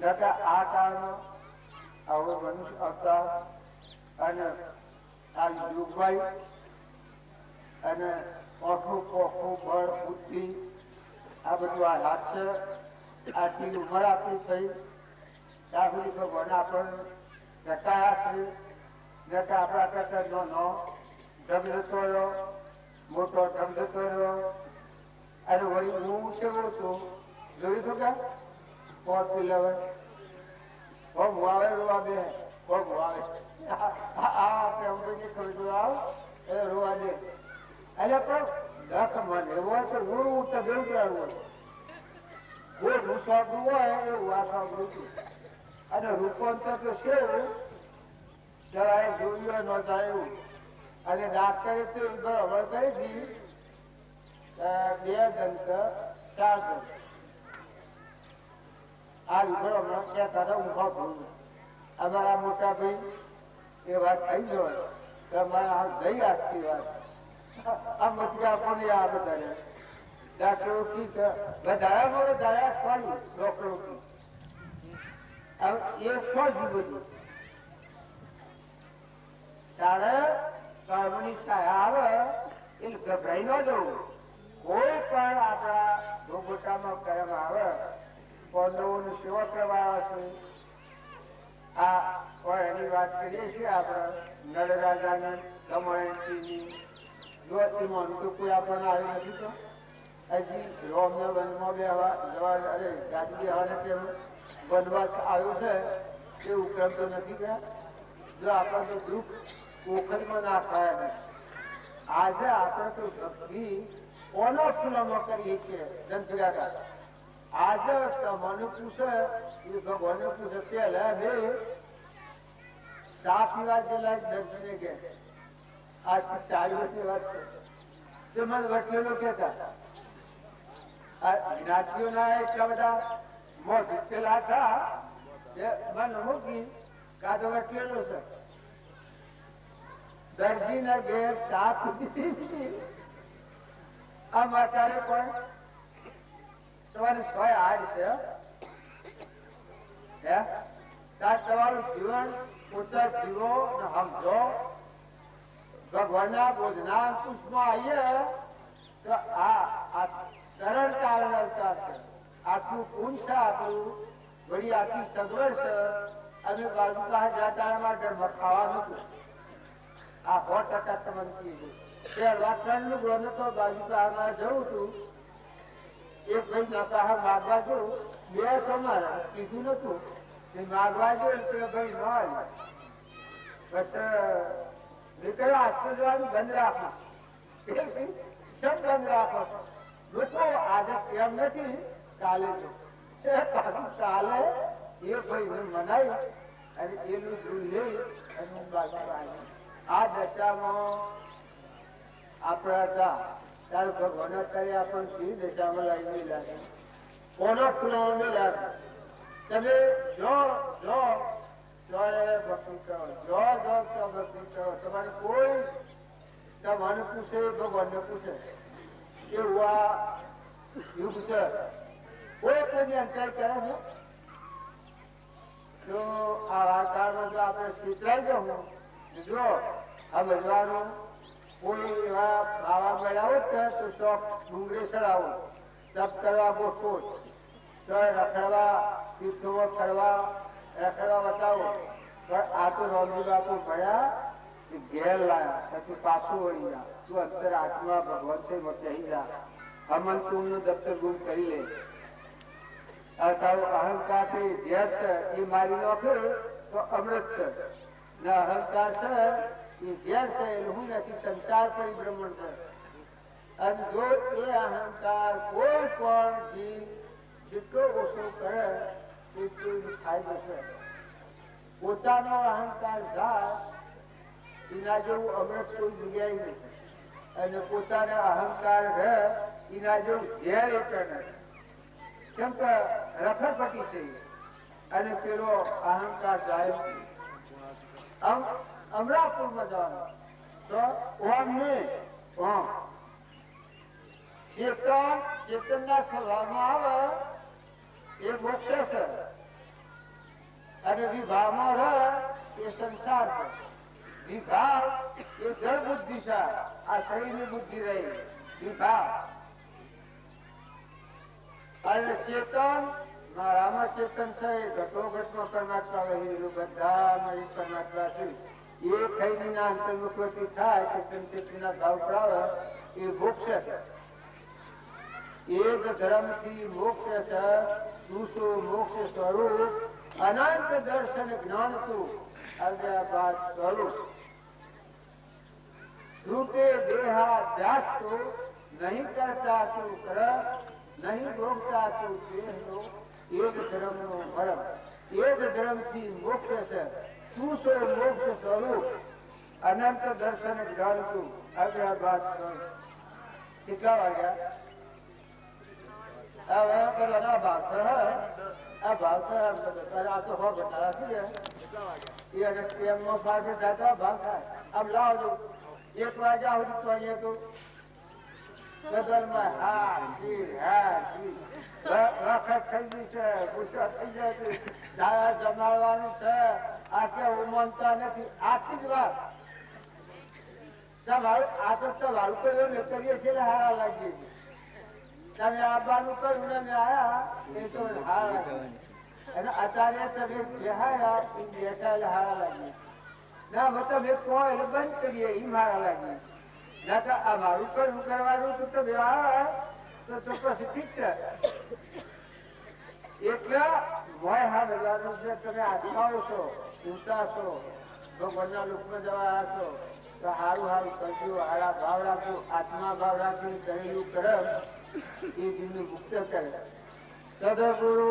આ કાળમાં આવો મનુષ્ય અવતાર અને આ યુગભાઈ અને ઓઠું પોખું બળ બુદ્ધિ આ બધું આ હાથ છે. આટલી ઉંમર આપણી થઈ ત્યાં સુધી ભગવાન આપણે રટાયા છે. આપણા કરતા નો ઢગ જતો રહ્યો, મોટો ઢગ જતો રહ્યો. અને વળી હું કેવું હતું જોયું હતું કે પોતી લેવે બહુ આવે રોવા બે બહુ આવે એ રોવા દે. એટલે પણ દખ મને એવો છે રોવું તો બેવડાડવું હોય. કોઈ રૂસવાડું હોય એવું વાસવાડું હતું. અને રૂપાંતર તો શું જરાય જોયું ન થાય એવું. અને ડાક્ટરે તો બરાબર કરી હતી 2 દંત 4 દંત. આ લીધો હમણાં ક્યાં તારા ઊંઘા ભૂલ. અમારા મોટા ભાઈ એ વાત થઈ ગયો તમારા હાથ ગઈ આખી વાત આ મતકા કોને આ બધા डॉक्टरों की बताया बोले दाया पड़ी डॉक्टरों की अब ये सोच बुद्धि तारे कर्मनी सायाव इन घबराई न जવું કોઈ પણ આપણા ભોગવટામાં કર્મ આવે પાંડવોની સેવા કરવા આવે છે આ કોઈ એની વાત કરીએ છીએ આપણે નળરાજાની દમયંતીની જો એમાં તો કોઈ આપણને આવ્યું નથી તો હજી રોમને વનમાં બેહવા જવા અરે ગાડી બેહવાને કેમ વનવાસ આવ્યો છે એ ઉકેલ તો નથી ગયા જો આપણા તો ગ્રુપ પોખરીમાં ના ખાયા નથી આજે આપણે તો ભક્તિ કોનો ફૂલામાં કરીએ છીએ જંત્રિયા આજે મને પૂછે એ ભગવાનને પૂછે પેલા બે ચા પીવા જેલા દર્શને ગયા આજથી 4 વર્ષની વાત છે તે મને વટેલો કહેતા જ્ઞાતિઓના એટલા બધા મોં જીતેલા હતા કે મને મૂકી કાદો વટેલો છે દરજીના ઘેર સાપ આ માતાને પણ તમારી 100 હાડ છે હે તાર તમારું જીવન પોતા જીવો ને સમજો ભગવાનના બોધના પુષ્પમાં આવીએ તો આ સરળતા અવતાર છે આટલું પૂન છે આપણું વળી આટલી સગવડ છે અને બાજુ પાસે જતા એમાં ઘરમાં ખાવા નતું આ 100% તમને કીધું તે વાસણનું ગ્રહ તો બાજુ પાસે જવું હતું એક ભાઈ ના પાસે માગવા જવું બે તમારા કીધું નતું માગવા જોયું તે ભાઈ ન આવ્યું બસ નીકળ્યો આસ્તો જવાનું બંધ રાખો સબ બંધ રાખો લોકો આજે એમ નથી કાલે કાલે એ ભાઈને મનાય અને એનું દૂધ લઈ અને બાજુ આવી આ દશામાં આપણા હતા ત્યારે ભગવાન અત્યારે આપણને સી દશામાં લાવી લાગે કોનો ફૂલાવો નહીં લાગે તમે જો ભક્તિ કરો ભક્તિ કરો તમારે કોઈ તમને પૂછે ભગવાનને પૂછે એવું આ યુગ છે કોઈ કોઈની અંતર કરે છે જો આ વાતાવરણમાં જો આપણે શીતળાઈ જવું જો આ ભજવાનું કોઈ એવા ખાવા મળ્યા હોત તો શોખ ડુંગરે ચડાવો તપ કરવા ગોઠવો રખડવા તીર્થોમાં ફરવા રખડવા બતાવો પણ આ તો રોમજી બાપુ ભણ્યા ઘેર લાયા પછી પાછું વળી જા તું અંતર આત્મા ભગવાન છે કહી જા અમન તું નું દફતર ગુમ કરી લે આ તારો અહંકાર છે ઝેર છે એ મારી નાખે તો અમૃત છે ને અહંકાર છે એ ઝેર છે એ હું નથી સંસાર પરિભ્રમણ છે અને જો એ અહંકાર કોઈ પણ જીવ જેટલો ઓછો કરે એટલું ફાયદો છે પોતાનો અહંકાર જાય એના જેવું અમૃત કોઈ જગ્યાએ નથી અને પોતાના અહંકાર રહે એના જેવું ઝેર એક નથી કેમ કે રખડપટ્ટી છે અને પેલો અહંકાર જાય અમરાપુરમાં જવાનું તો ઓમ નહીં ઓમ ચેતનના સ્વભાવમાં આવે એ મોક્ષ છે અને વિભાવમાં રહે એ સંસાર છે વિભાવ એ જળ બુદ્ધિ છે આ શરીરની બુદ્ધિ રહી વિભાવ અને ચેતન મારામાં ચેતન છે એ ઘટોઘટમાં પરમાત્મા વહેલું બધામાં એ પરમાત્મા છે એ ખૈરીના અંતર્મુખવર્તી થાય ચેતન ચેતનના ભાવ પ્રાવે એ મોક્ષ છે એ જ ધર્મથી મોક્ષ છે તું શું મોક્ષ સ્વરૂપ અનંત દર્શન જ્ઞાન તું અવ્યાભાસ સ્વરૂપ શ્રુતે દેહાધ્યાસ તું નહીં કરતા તું કર નહીં ભોગતા તું દેહનો એ જ ધર્મનો મરમ એ જ ધર્મથી મોક્ષ છે તું શું મોક્ષ સ્વરૂપ અનંત દર્શન જ્ઞાન તું અવ્યાભાસ સ્વરૂપ કેટલા વાગ્યા હવે પેલા ભાગ આ ભાવ આ તો હો બતાવ્યા છે ને એ ટાઈમમાં ભાગ ભાગ થાય આમ લાવો છો 1 વાગ્યા સુધી તો અહીંયા તો સદનમાં હા જી વખત થઈ ગઈ છે ગુસ્સા થઈ જાય છે દાદા જમાડવાનું છે આ કે ઉમનતા નથી આખી જ વાત તમારું આ તો તમારું કર્યું ને કરીએ છીએ હારા લાગી તમે આવવાનું કર્યું ને મેં આયા એ તો હારા લાગે અને અત્યારે તમે બેહાયા એ બેઠા હારા લાગી ના મતલબ એ કહો એટલે બંધ કરીએ એ મારા લાગી ના તો આ મારું કર્યું કરવાનું તો તમે આવે તો પછી ઠીક છે એટલે ભય હા ભરવાનું છે તમે આત્માઓ છો ઊંચા છો ભગવાનના લોકમાં જવા આવ્યા છો તો સારું સારું કરજો હારા ભાવ રાખજો આત્મા ભાવ રાખીને કરેલું કરમ એ જીવને મુક્ત કરે સદગુરુ